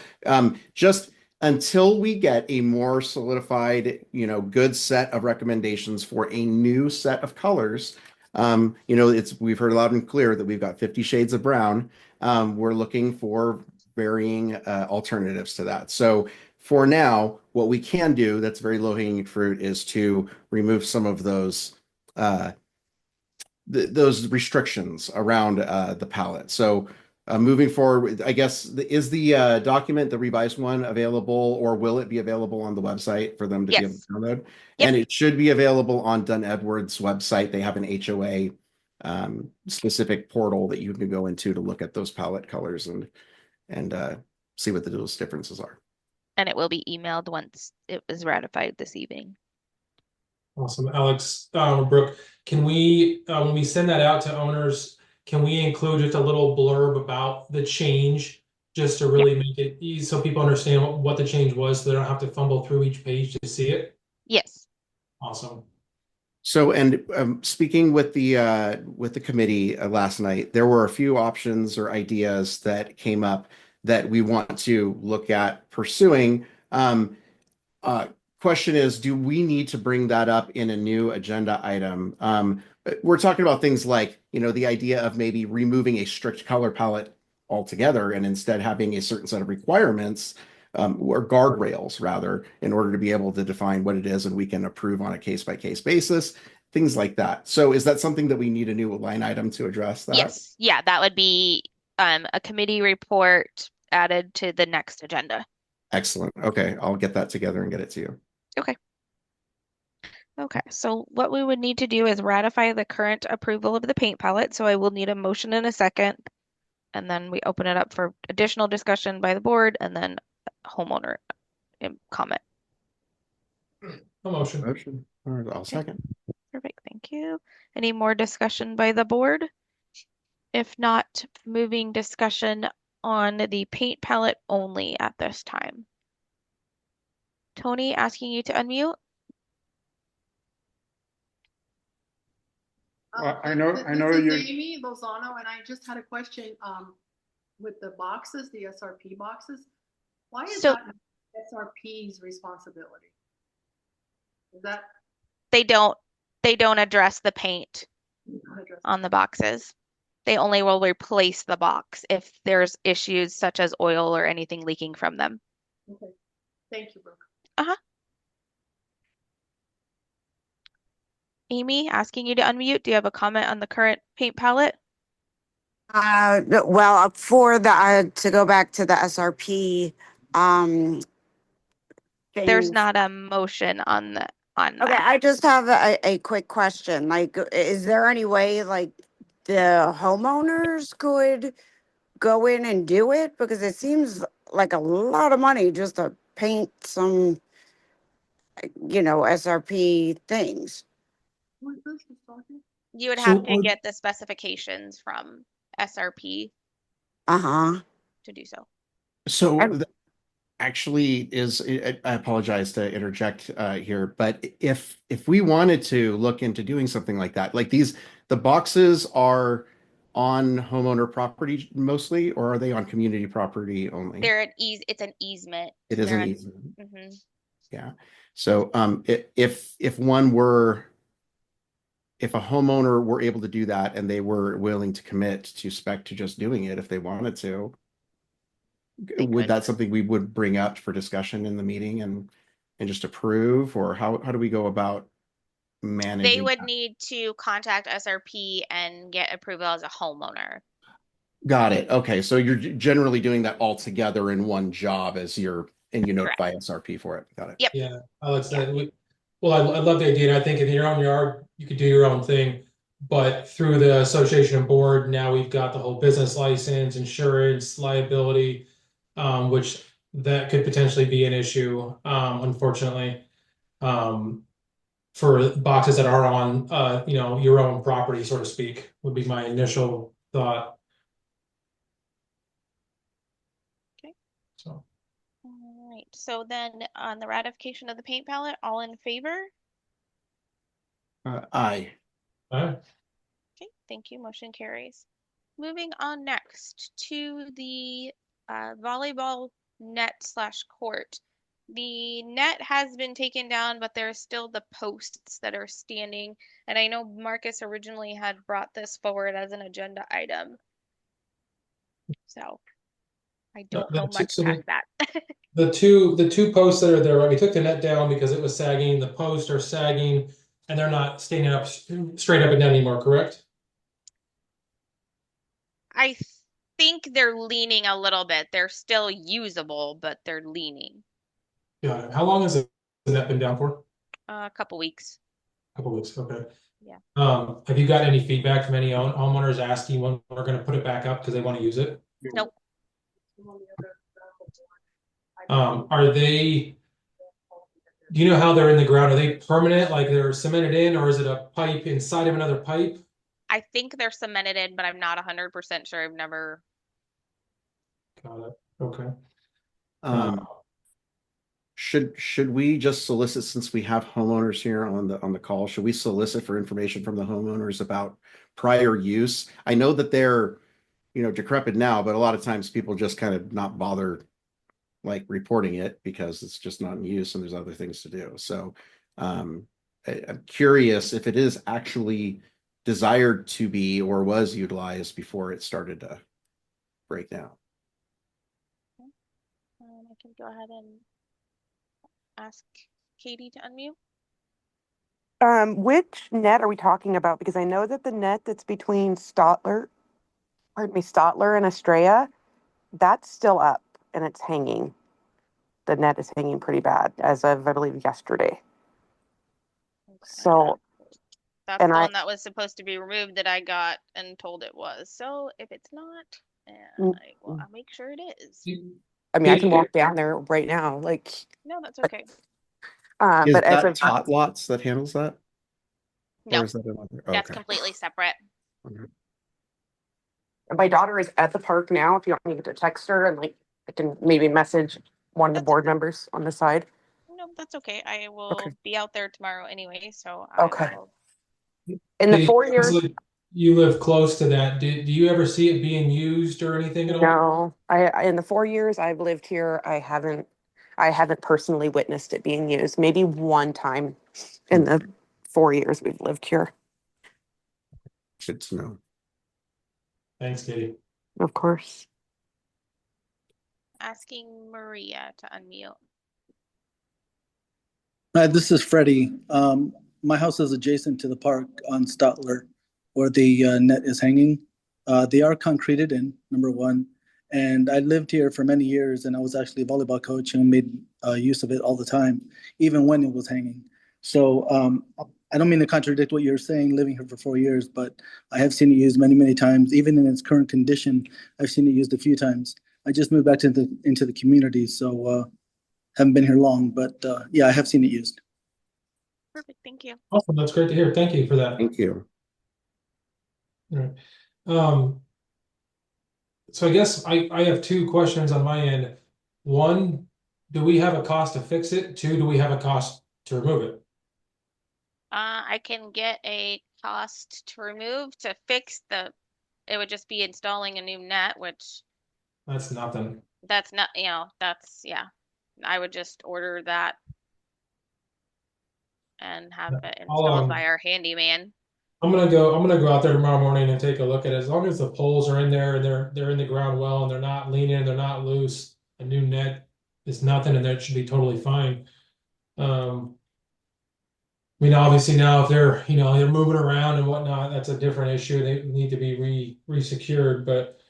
Just until we get a more solidified, good set of recommendations for a new set of colors. We've heard loud and clear that we've got 50 shades of brown. We're looking for varying alternatives to that. So for now, what we can do that's very low-hanging fruit is to remove some of those those restrictions around the palette. So moving forward, I guess, is the document, the revised one, available, or will it be available on the website for them to be able to Yes. download? Yep. And it should be available on Dunn Edwards' website. They have an HOA specific portal that you can go into to look at those palette colors and see what those differences are. And it will be emailed once it was ratified this evening. Awesome. Alex, Brooke, can we, when we send that out to owners, can we include just a little blurb about the change, just to really make it easy so people understand what the change was, so they don't have to fumble through each page to see it? Yes. Awesome. So, and speaking with the committee last night, there were a few options or ideas that came up that we want to look at pursuing. Uh, Question is, do we need to bring that up in a new agenda item? We're talking about things like, the idea of maybe removing a strict color palette altogether and instead having a certain set of requirements, or guardrails rather, in order to be able to define what it is and we can approve on a case-by-case basis, things like that. So is that something that we need a new line item to address that? Yes, yeah, that would be a committee report added to the next agenda. Excellent. Okay, I'll get that together and get it to you. Okay. Okay, so what we would need to do is ratify the current approval of the paint palette. So I will need a motion and a second. And then we open it up for additional discussion by the board and then homeowner comment. A motion. Motion. All right, I'll second. Perfect, thank you. Any more discussion by the board? If not, moving discussion on the paint palette only at this time. Tony, asking you to unmute. I know This is you're. Amy Lozano, and I just had a question, with the boxes, the SRP boxes. Why is So- that SRP's responsibility? Is that? They don't address the paint on the boxes. They only will replace the box if there's issues such as oil or anything leaking from them. Okay, thank you, Brooke. Amy, asking you to unmute. Do you have a comment on the current paint palette? Well, for the to go back to the SRP, There's change. not a motion on Okay, that. I just have a quick question. Like, is there any way like the homeowners could go in and do it? Because it seems like a lot of money just to paint some, SRP things. Who is this who's talking? You would So have to would- get the specifications from SRP Uh-huh. to do so. So And- actually I apologize to interject here, but if we wanted to look into doing something like that, like the boxes are on homeowner property mostly, or are they on community property only? It's an easement. It so is they're an on- easement. Mhm. Yeah. So if a homeowner were able to do that and they were willing to commit to spec to just doing it if they wanted to, They would could. that something we would bring up for discussion in the meeting and just approve, or how do we go about managing They would that? need to contact SRP and get approval as a homeowner. Got it. Okay, so you're generally doing that all together in one job and you notify SRP for it. Got it. Yep. Yeah, I like that. Well, I love the idea. And I think in your own yard, you could do your own thing. But through the association and board, now we've got the whole business license, insurance, liability, which that could potentially be an issue, unfortunately, for boxes that are on, your own property, so to speak, would be my initial thought. Okay. So, All right, so then on the ratification of the paint palette, all in favor? Aye. Okay, thank you, motion carries. Moving on next to the volleyball net/court. The net has been taken down, but there's still the posts that are standing. And I know Marcus originally had brought this forward as an agenda item. So I don't know much past that. the two posts that are there, right, we took the net down because it was sagging, the posts are sagging, and they're not standing up straight up and down anymore, correct? I think they're leaning a little bit. They're still usable, but they're leaning. Yeah, how long has the net been down for? A couple weeks. Couple weeks, okay. Yeah. Have you got any feedback from any homeowners asking when we're gonna put it back up because they want to use it? Nope. Are they, do you know how they're in the ground? Are they permanent, like they're cemented in, or is it a pipe inside of another pipe? I think they're cemented in, but I'm not 100% sure. I've never. Got it, okay. Um, should we just solicit, since we have homeowners here on the call, should we solicit for information from the homeowners about prior use? I know that they're, decrepit now, but a lot of times people just kind of not bother like reporting it because it's just not in use and there's other things to do. So I'm curious if it is actually desired to be or was utilized before it started to break down. I can go ahead and ask Katie to unmute. Which net are we talking about? Because I know that the net that's between Stotler and Estrella, that's still up and it's hanging. The net is hanging pretty bad as of, I believe, yesterday. Okay. So, that's the one that was supposed to be removed that I got and told it was. So if it's not, I'll make sure it is. I mean, I can walk down there right now. Like, no, that's okay. Is but as that of Tot Lots that handles that? No, Or is that another? that's Okay. completely separate. Okay. my daughter is at the park now. If you want me to text her and like, I can maybe message one of the board members on the side. No, that's okay. I will be out there tomorrow anyway, so Okay. I will. In the 4 years, you live close to that. Do you ever see it being used or anything at all? no, I in the 4 years I've lived here, I haven't personally witnessed it being used. Maybe one time in the 4 years we've lived here. Good to know. Thanks, Katie. Of course. Asking Maria to unmute. Hi, this is Freddie. My house is adjacent to the park on Stotler, where the net is hanging. They are concreted in, number one. And I lived here for many years, and I was actually a volleyball coach and made use of it all the time, even when it was hanging. So I don't mean to contradict what you're saying, living here for 4 years, but I have seen it used many, many times. Even in its current condition, I've seen it used a few times. I just moved back into the community, so haven't been here long, but yeah, I have seen it used. Perfect, thank you. Awesome, that's great to hear. Thank you for that. Thank you. All right. So I guess I have two questions on my end. One, do we have a cost to fix it? Two, do we have a cost to remove it? I can get a cost to remove. To fix it would just be installing a new net, which That's nothing. that's not, yeah. I would just order that and have it installed by our handyman. I'm gonna go out there tomorrow morning and take a look at it. As long as the poles are in there and they're in the ground well and they're not leaning, they're not loose, a new net is nothing and that should be totally fine. I mean, obviously now if they're moving around and whatnot, that's a different issue. They need to be re-secured, but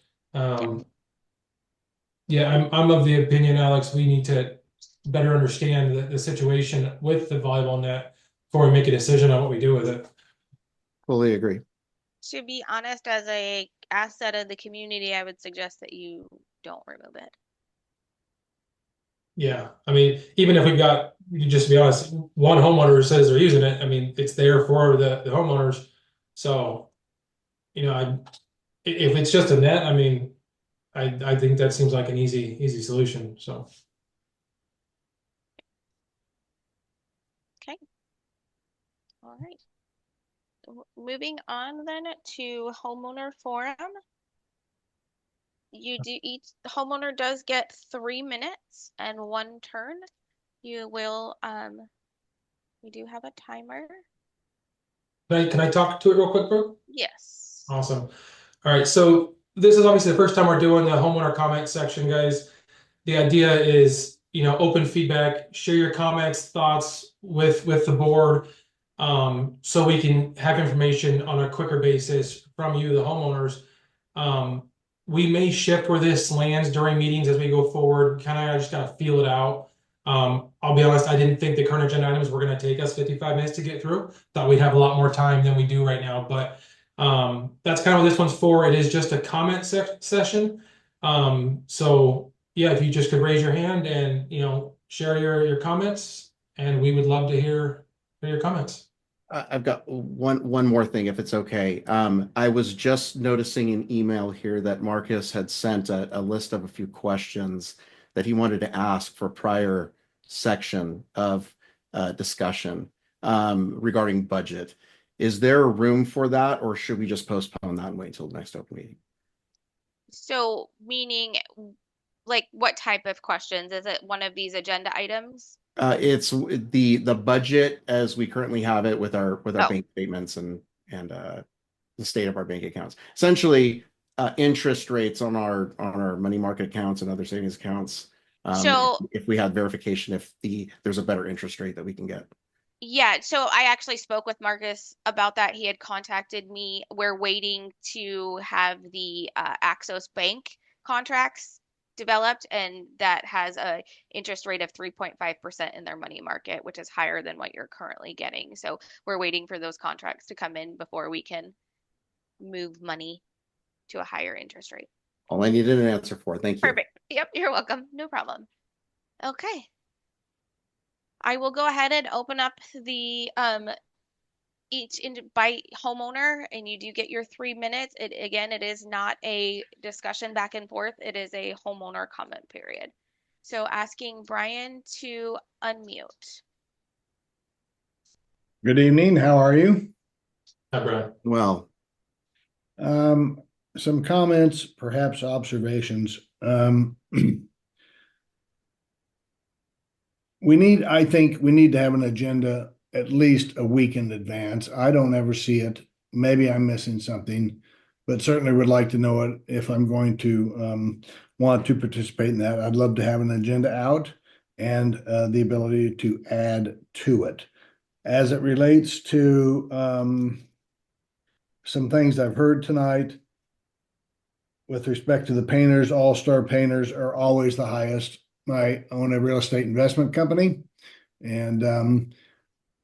yeah, I'm of the opinion, Alex, we need to better understand the situation with the volleyball net before we make a decision on what we do with it. Fully agree. To be honest, as a asset of the community, I would suggest that you don't remove it. Yeah, I mean, even if we've got, just to be honest, one homeowner says they're using it, I mean, it's there for the homeowners. So, if it's just a net, I mean, I think that seems like an easy solution, so. Okay. All right. Moving on then to homeowner forum. Each homeowner does get 3 minutes and 1 turn. You will, we do have a timer. Can I talk to it real quick, Brooke? Yes. Awesome. All right, so this is obviously the first time we're doing the homeowner comment section, guys. The idea is, open feedback, share your comments, thoughts with the board, so we can have information on a quicker basis from you, the homeowners. We may shift where this lands during meetings as we go forward. I just gotta feel it out. I'll be honest, I didn't think the current agenda items were gonna take us 55 minutes to get through. Thought we'd have a lot more time than we do right now, but that's kind of what this one's for. It is just a comment session. So yeah, if you just could raise your hand and share your comments, and we would love to hear your comments. I've got one more thing, if it's okay. I was just noticing an email here that Marcus had sent a list of a few questions that he wanted to ask for prior section of discussion regarding budget. Is there room for that, or should we just postpone that and wait until the next open meeting? So meaning like what type of questions? Is it one of these agenda items? It's the budget as we currently have it with our Oh. bank statements and the state of our bank accounts. Essentially, interest rates on our money market accounts and other savings accounts. So if we had verification, if there's a better interest rate that we can get. yeah, so I actually spoke with Marcus about that. He had contacted me. We're waiting to have the Axos Bank contracts developed, and that has a interest rate of 3.5% in their money market, which is higher than what you're currently getting. So we're waiting for those contracts to come in before we can move money to a higher interest rate. All I needed an answer for. Thank you. Perfect. Yep, you're welcome. No problem. Okay. I will go ahead and open up the by homeowner, and you do get your 3 minutes. It is not a discussion back and forth. It is a homeowner comment period. So asking Brian to unmute. Good evening. How are you? Hi, Brian. Well, Some comments, perhaps observations. I think we need to have an agenda at least a week in advance. I don't ever see it. Maybe I'm missing something, but certainly would like to know it if I'm going to want to participate in that. I'd love to have an agenda out and the ability to add to it. As it relates to some things I've heard tonight with respect to the painters, all-star painters are always the highest. I own a real estate investment company and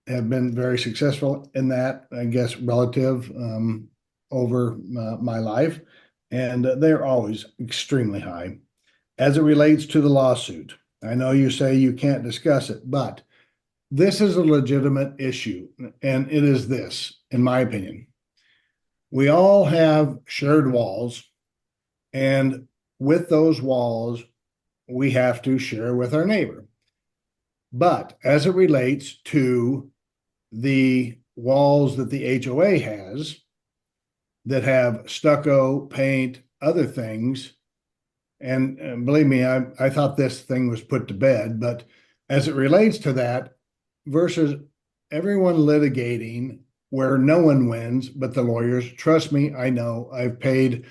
have been very successful in that, I guess, relative over my life. And they're always extremely high. As it relates to the lawsuit, I know you say you can't discuss it, but this is a legitimate issue. And it is this, in my opinion. We all have shared walls, and with those walls, we have to share with our neighbor. But as it relates to the walls that the HOA has that have stucco, paint, other things, and believe me, I thought this thing was put to bed, but as it relates to that versus everyone litigating where no one wins but the lawyers, trust me, I know I've paid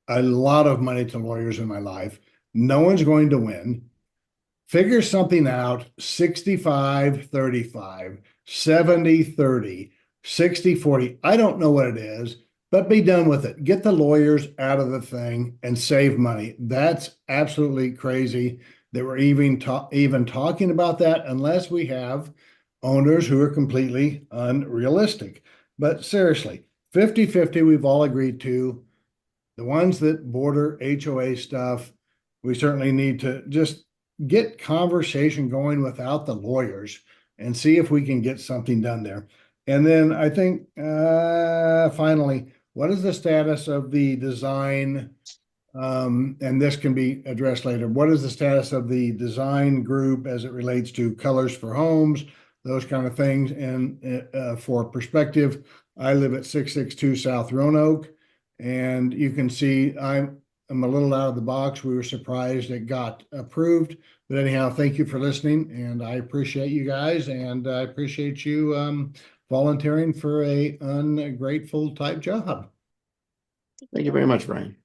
a lot of money to lawyers in my life. No one's going to win. Figure something out, 65-35, 70-30, 60-40. I don't know what it is, but be done with it. Get the lawyers out of the thing and save money. That's absolutely crazy that we're even talking about that unless we have owners who are completely unrealistic. But seriously, 50-50 we've all agreed to. The ones that border HOA stuff, we certainly need to just get conversation going without the lawyers and see if we can get something done there. And then I think finally, what is the status of the design? And this can be addressed later. What is the status of the design group as it relates to colors for homes, those kind of things? And for perspective, I live at 662 South Roanoke. And you can see I'm a little out of the box. We were surprised it got approved. But anyhow, thank you for listening. And I appreciate you guys. And I appreciate you volunteering for a ungrateful type job. thank you very much, Brian.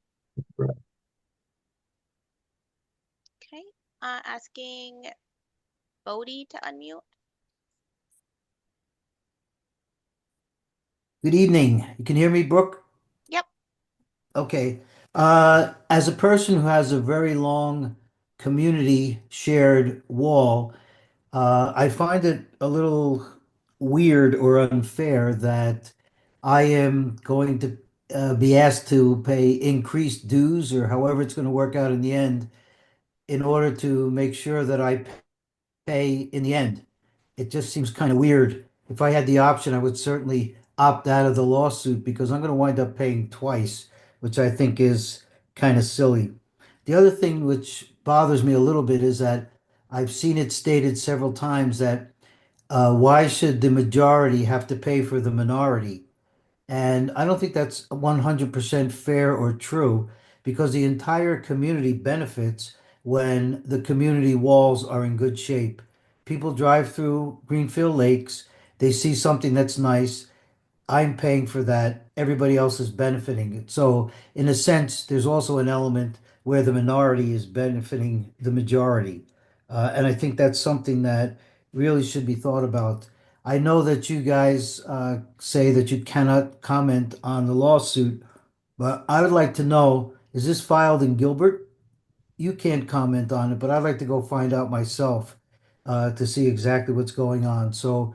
Okay. Asking Bodie to unmute. Good evening. You can hear me, Brooke? Yep. Okay. As a person who has a very long community shared wall, I find it a little weird or unfair that I am going to be asked to pay increased dues or however it's going to work out in the end in order to make sure that I pay in the end. It just seems kind of weird. If I had the option, I would certainly opt out of the lawsuit because I'm going to wind up paying twice, which I think is kind of silly. The other thing which bothers me a little bit is that I've seen it stated several times that why should the majority have to pay for the minority? And I don't think that's 100% fair or true because the entire community benefits when the community walls are in good shape. People drive through Greenfield Lakes, they see something that's nice, I'm paying for that. Everybody else is benefiting. So, in a sense, there's also an element where the minority is benefiting the majority. And I think that's something that really should be thought about. I know that you guys say that you cannot comment on the lawsuit, but I would like to know, is this filed in Gilbert? You can't comment on it, but I'd like to go find out myself to see exactly what's going on. So,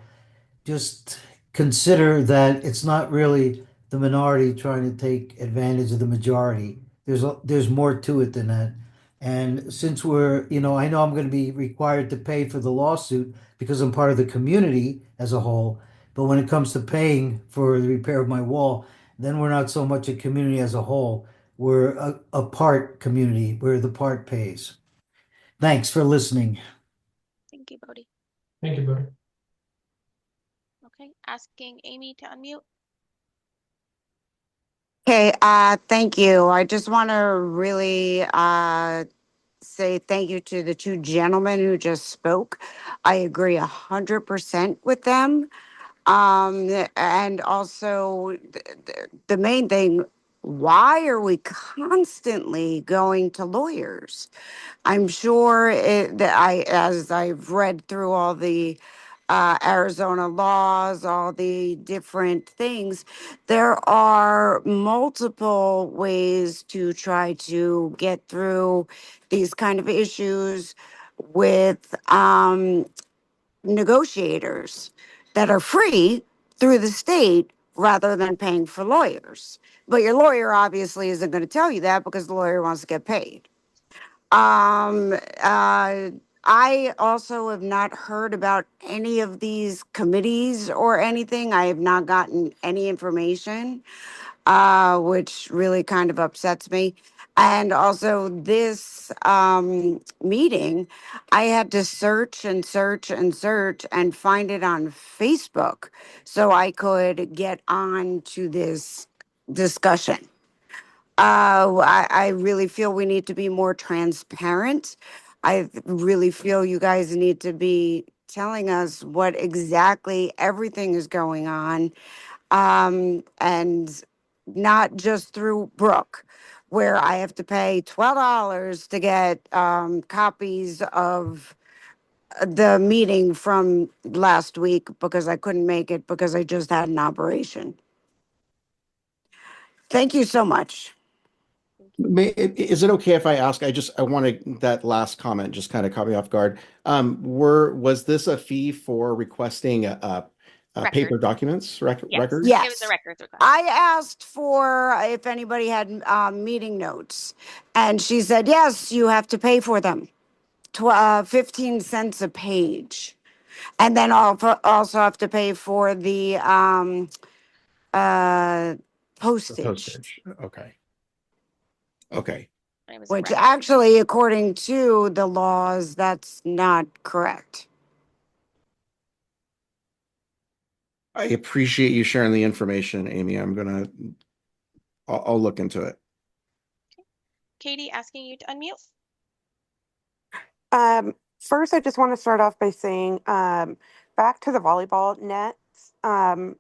just consider that it's not really the minority trying to take advantage of the majority. There's more to it than that. And since I know I'm going to be required to pay for the lawsuit because I'm part of the community as a whole, but when it comes to paying for the repair of my wall, then we're not so much a community as a whole. We're a part community where the part pays. Thanks for listening. Thank you, Bodie. Thank you, Bodie. Okay, asking Amy to unmute. Okay, thank you. I just want to really say thank you to the two gentlemen who just spoke. I agree 100% with them. And also the main thing, why are we constantly going to lawyers? I'm sure as I've read through all the Arizona laws, all the different things, there are multiple ways to try to get through these kind of issues with negotiators that are free through the state rather than paying for lawyers. But your lawyer obviously isn't going to tell you that because the lawyer wants to get paid. Um, uh, I also have not heard about any of these committees or anything. I have not gotten any information, which really kind of upsets me. And also, this meeting, I had to search and search and search and find it on Facebook so I could get on to this discussion. I really feel we need to be more transparent. I really feel you guys need to be telling us what exactly everything is going on, and not just through Brooke, where I have to pay $12 to get copies of the meeting from last week because I couldn't make it because I just had an operation. Thank you so much. Is it okay if I ask? I wanted that last comment just kind of caught me off guard. Was this a fee for requesting paper Record. documents, Yes. records? Yes. It was a records request. I asked for if anybody had meeting notes, and she said, yes, you have to pay for them. 15 cents a page. And then also have to pay for the The postage, postage. Okay. Okay. And it was a which record. actually, according to the laws, that's not correct. I appreciate you sharing the information, Amy. I'll look into it. Katie, asking you to unmute. First, I just want to start off by saying, back to the volleyball nets, and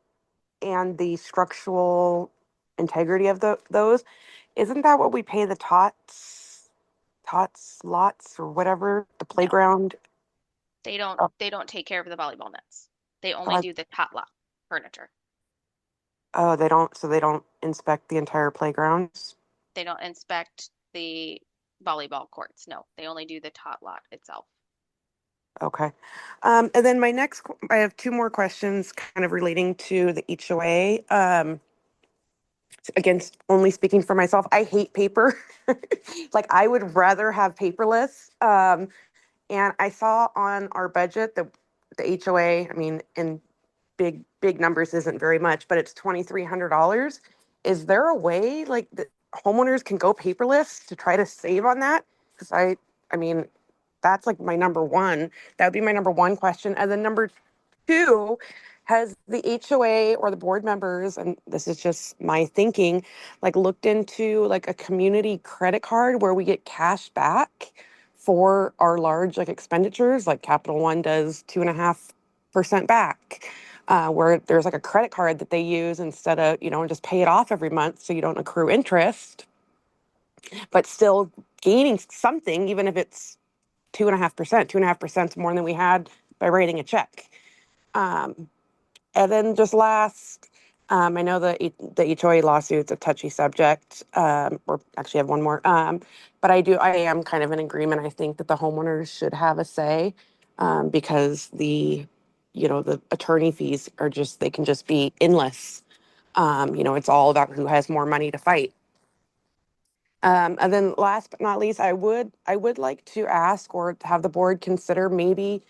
the structural integrity of those. Isn't that what we pay the tots lots or whatever, the playground? They don't take care of the volleyball nets. They only Uh, do the top lot furniture. Oh, so they don't inspect the entire playgrounds? They don't inspect the volleyball courts. No, they only do the tot lot itself. Okay. And then I have two more questions kind of relating to the HOA. Against only speaking for myself, I hate paper. Like I would rather have paperless. And I saw on our budget that the HOA, I mean, in big numbers isn't very much, but it's $2,300. Is there a way like the homeowners can go paperless to try to save on that? Because I mean, that's like my number one. That would be my number one question. And then number two, has the HOA or the board members, and this is just my thinking, like looked into like a community credit card where we get cash back for our large like expenditures, like Capital One does 2.5% back, where there's like a credit card that they use instead of, just pay it off every month so you don't accrue interest, but still gaining something, even if it's 2.5%. 2.5% is more than we had by writing a check. And then just last, I know the HOA lawsuit's a touchy subject, or actually I have one more. But I am kind of in agreement. I think that the homeowners should have a say, because the attorney fees they can just be endless. It's all about who has more money to fight. And then last but not least, I would like to ask or have the board consider maybe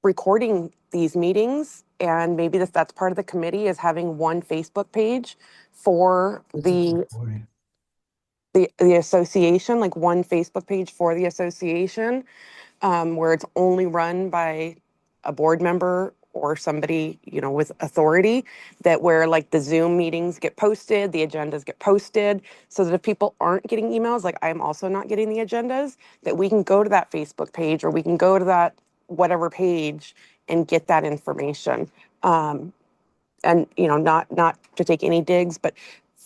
recording these meetings, and maybe that's part of the committee, is having one Facebook page for the association, like one Facebook page for the association, where it's only run by a board member or somebody, with authority, that where like the Zoom meetings get posted, the agendas get posted, so that if people aren't getting emails, like I'm also not getting the agendas, that we can go to that Facebook page or we can go to that whatever page and get that information. And not to take any digs, but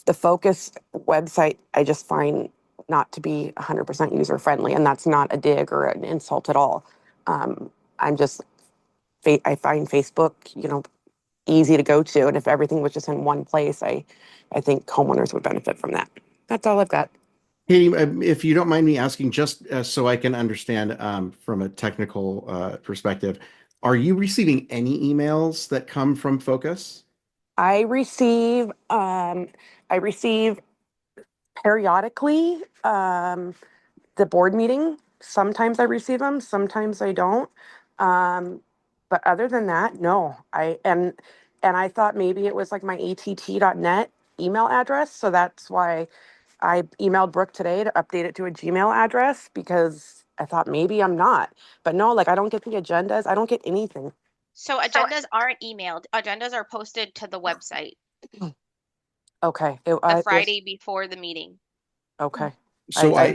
the Focus website I just find not to be 100% user friendly, and that's not a dig or an insult at all. I'm just I find Facebook, easy to go to, and if everything was just in one place, I think homeowners would benefit from that. That's all I've got. Katie, if you don't mind me asking, just so I can understand from a technical perspective, are you receiving any emails that come from Focus? I receive periodically the board meeting. Sometimes I receive them, sometimes I don't. But other than that, no. And I thought maybe it was like my att.net email address, so that's why I emailed Brooke today to update it to a Gmail address, because I thought maybe I'm not. But no, like I don't get the agendas. I don't get anything. So agendas aren't emailed. Agendas are posted to the website Okay. the Friday before the meeting. Okay. So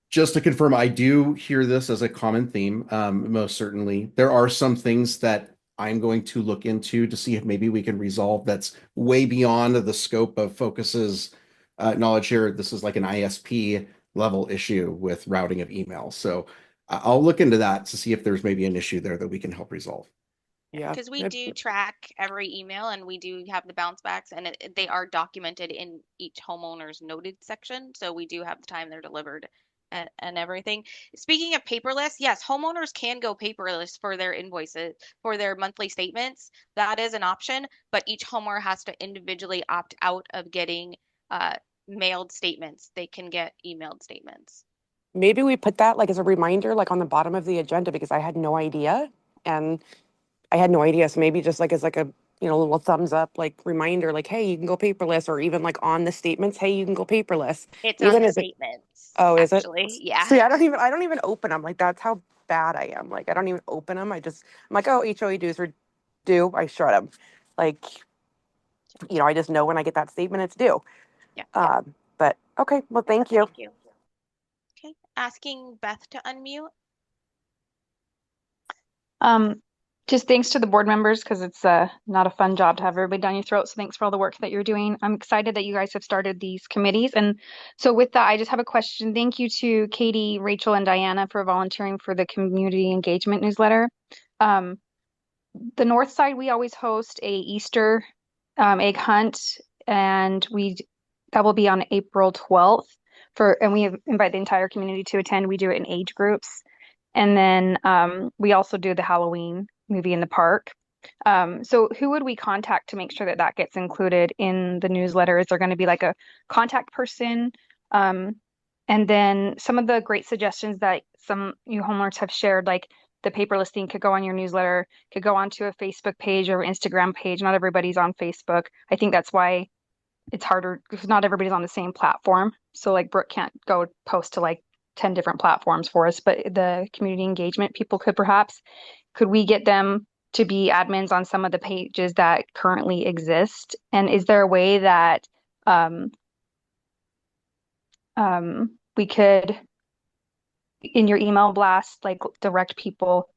just to confirm, I do hear this as a common theme. Most certainly, there are some things that I'm going to look into to see if maybe we can resolve that's way beyond the scope of Focus's knowledge here. This is like an ISP level issue with routing of emails. So I'll look into that to see if there's maybe an issue there that we can help resolve. Yeah. Because we do track every email and we do have the bounce backs, and they are documented in each homeowner's noted section. So we do have the time they're delivered and everything. Speaking of paperless, yes, homeowners can go paperless for their invoices, for their monthly statements. That is an option, but each homeowner has to individually opt out of getting mailed statements. They can get emailed statements. Maybe we put that like as a reminder, like on the bottom of the agenda, because I had no idea. And I had no idea. So maybe just like as like a little thumbs up, like reminder, like, hey, you can go paperless, or even like on the statements, hey, you can go paperless. It's on Even the as statements, oh, is it? actually. Yeah. See, I don't even open them. Like that's how bad I am. Like I don't even open them. I'm like, oh, HOA dues are due. I shred them. Like, I just know when I get that statement, it's due. Yeah. But okay, well, thank you. Thank you. Okay, asking Beth to unmute. Just thanks to the board members, because it's not a fun job to have everybody down your throat. So thanks for all the work that you're doing. I'm excited that you guys have started these committees. And so with that, I just have a question. Thank you to Katie, Rachel, and Diana for volunteering for the community engagement newsletter. The north side, we always host a Easter egg hunt, and that will be on April 12th and we invite the entire community to attend. We do it in age groups. And then we also do the Halloween movie in the park. So who would we contact to make sure that that gets included in the newsletter? Is there going to be like a contact person? And then some of the great suggestions that some you homeowners have shared, like the paperless thing could go on your newsletter, could go onto a Facebook page or Instagram page. Not everybody's on Facebook. I think that's why it's harder because not everybody's on the same platform. So like Brooke can't go post to like 10 different platforms for us, but the community engagement people could we get them to be admins on some of the pages that currently exist? And is there a way that um, we could, in your email blast, like direct people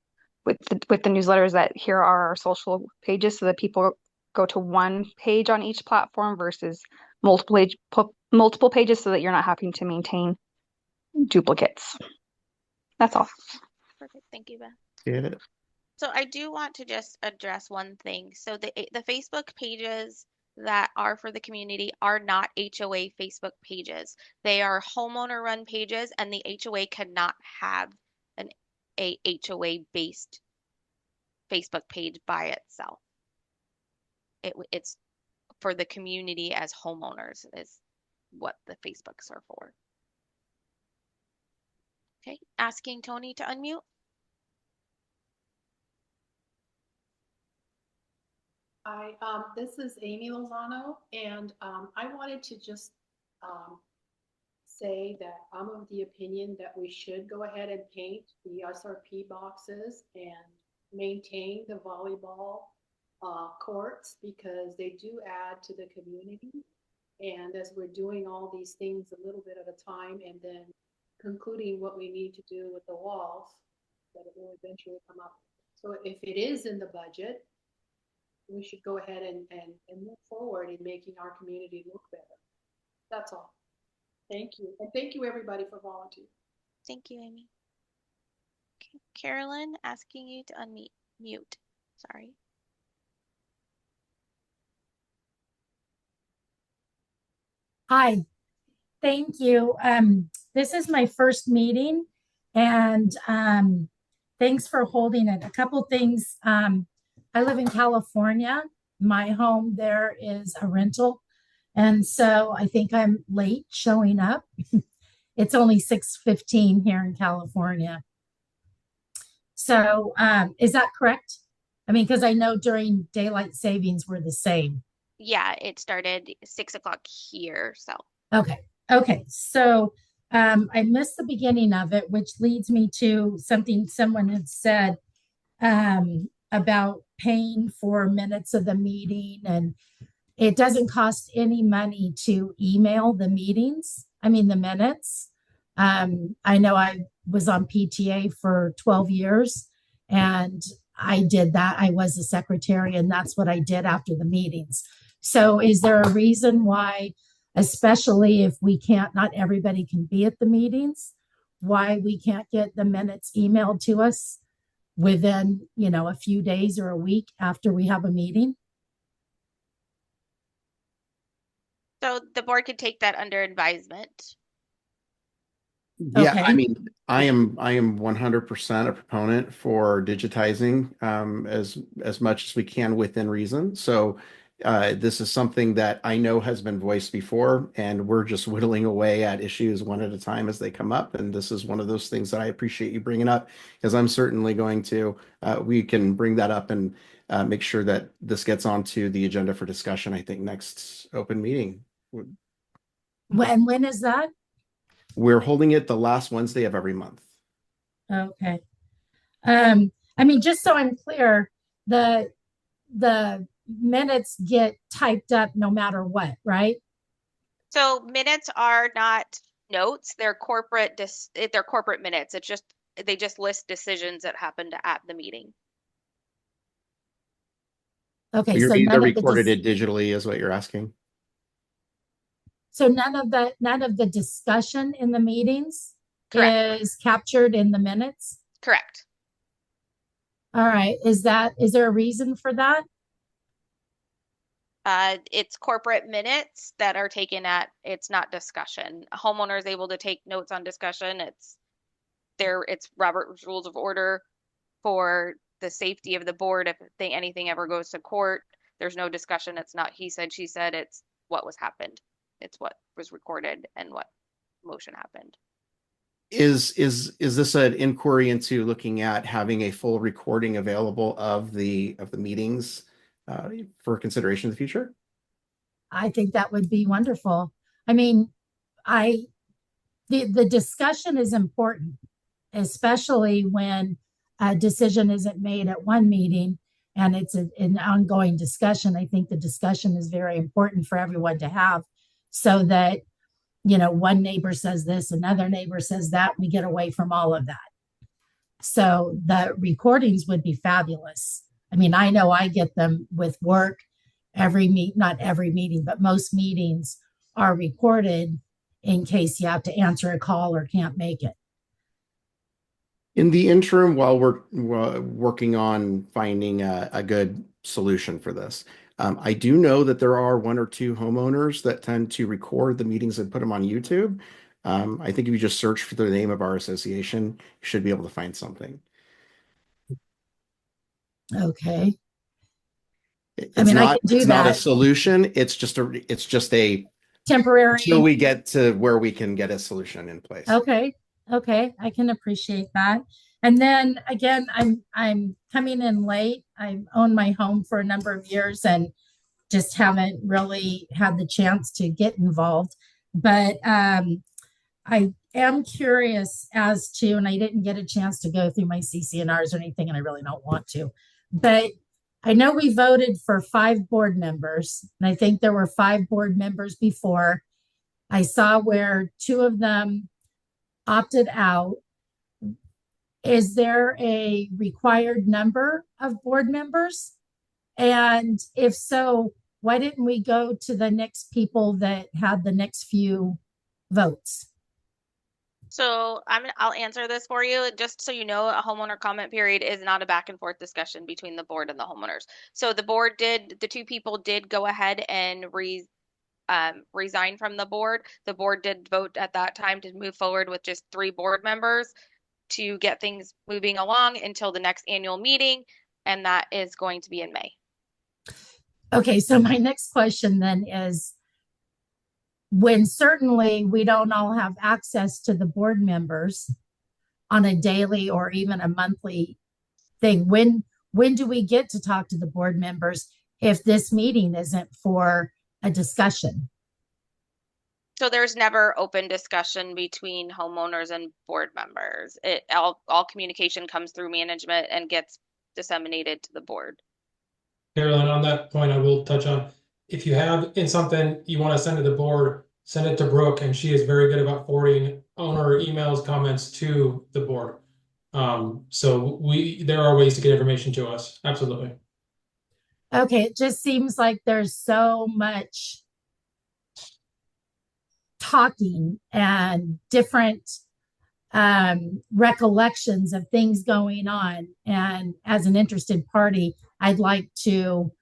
with the newsletters that here are our social pages so that people go to one page on each platform versus multiple pages so that you're not having to maintain duplicates. That's all. Perfect. Thank you, Beth. Get it? So I do want to just address one thing. So the Facebook pages that are for the community are not HOA Facebook pages. They are homeowner run pages, and the HOA cannot have an a HOA based Facebook page by itself. It's for the community as homeowners is what the Facebooks are for. Okay, asking Tony to unmute. This is Amy Lozano, and I wanted to just say that I'm of the opinion that we should go ahead and paint the SRP boxes and maintain the volleyball courts because they do add to the community. And as we're doing all these things a little bit at a time and then concluding what we need to do with the walls, that it will eventually come up. So if it is in the budget, we should go ahead and move forward in making our community look better. That's all. Thank you. And thank you everybody for volunteering. Thank you, Amy. Okay. Carolyn, asking you to unmute. Sorry. Hi, thank you. This is my first meeting and thanks for holding it. A couple things. I live in California. My home there is a rental. And so I think I'm late showing up. It's only 6:15 here in California. So is that correct? I mean, because I know during daylight savings we're the same. Yeah, it started 6 o'clock here, so. Okay. Okay. So I missed the beginning of it, which leads me to something someone had said about paying for minutes of the meeting, and it doesn't cost any money to email the meetings. I mean, the minutes. I know I was on PTA for 12 years and I did that. I was a secretary and that's what I did after the meetings. So is there a reason why, especially if we can't, not everybody can be at the meetings, why we can't get the minutes emailed to us within, a few days or a week after we have a meeting? So the board could take that under advisement. Yeah, I Okay. mean, I am 100% a proponent for digitizing as much as we can within reason. So this is something that I know has been voiced before, and we're just whittling away at issues one at a time as they come up. And this is one of those things that I appreciate you bringing up, because I'm certainly going to, we can bring that up and make sure that this gets onto the agenda for discussion, I think, next open meeting. When is that? We're holding it the last Wednesday of every month. Okay. I mean, just so I'm clear, the minutes get typed up no matter what, right? So minutes are not notes, they're corporate minutes. It's just they just list decisions that happened at the meeting. Okay, You're so either none of recorded the it digitally is what you're asking. so none of the discussion in the meetings Correct. is captured in the minutes. Correct. All right. Is there a reason for that? It's corporate minutes that are taken it's not discussion. A homeowner is able to take notes on discussion. It's Robert's Rules of Order for the safety of the board. If anything ever goes to court, there's no discussion. It's not he said, she said, it's what was happened. It's what was recorded and what motion happened. Is this an inquiry into looking at having a full recording available of the meetings for consideration in the future? I think that would be wonderful. I mean, the discussion is important, especially when a decision isn't made at one meeting and it's an ongoing discussion. I think the discussion is very important for everyone to have so that, one neighbor says this, another neighbor says that, we get away from all of that. So the recordings would be fabulous. I mean, I know I get them with work not every meeting, but most meetings are recorded in case you have to answer a call or can't make it. In the interim, while we're working on finding a good solution for this, I do know that there are one or two homeowners that tend to record the meetings and put them on YouTube. I think if you just search for the name of our association, you should be able to find something. Okay. It's I not, can do it's not a that. solution. It's just a Temporary. until we get to where we can get a solution in place. Okay. Okay. I can appreciate that. And then again, I'm coming in late. I've owned my home for a number of years and just haven't really had the chance to get involved. But I am curious as to, and I didn't get a chance to go through my CCNRs or anything, and I really don't want to. But I know we voted for 5 board members, and I think there were 5 board members before. I saw where 2 of them opted out. Is there a required number of board members? And if so, why didn't we go to the next people that had the next few votes? So I'll answer this for you. Just so you know, a homeowner comment period is not a back and forth discussion between the board and the homeowners. So the 2 people did go ahead and resign from the board. The board did vote at that time to move forward with just 3 board members to get things moving along until the next annual meeting, and that is going to be in May. Okay, so my next question then is, when certainly we don't all have access to the board members on a daily or even a monthly thing, when do we get to talk to the board members if this meeting isn't for a discussion? So there's never open discussion between homeowners and board members. All communication comes through management and gets disseminated to the board. Carolyn, on that point, I will touch on, if you have in something you want to send to the board, send it to Brooke, and she is very good about forwarding owner emails, comments to the board. So there are ways to get information to us. Absolutely. Okay, it just seems like there's so much talking and different recollections of things going on. And as an interested party, I'd like to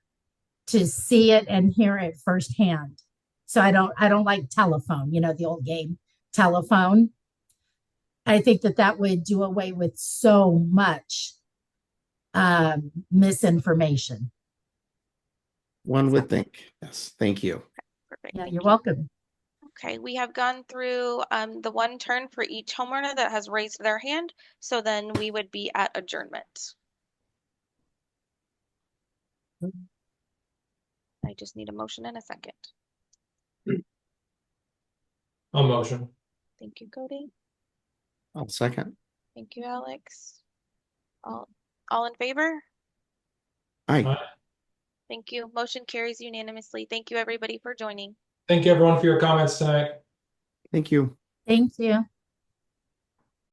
see it and hear it firsthand. So I don't like telephone, the old game telephone. I think that would do away with so much misinformation. One would think. Yes. Thank you. Perfect. Yeah, you're welcome. Okay, we have gone through the one turn for each homeowner that has raised their hand. So then we would be at adjournment. I just need a motion in a second. I'll motion. Thank you, Cody. I'll second. Thank you, Alex. All in favor? Aye. Thank you. Motion carries unanimously. Thank you, everybody, for joining. Thank you, everyone, for your comments tonight. Thank you. Thank you.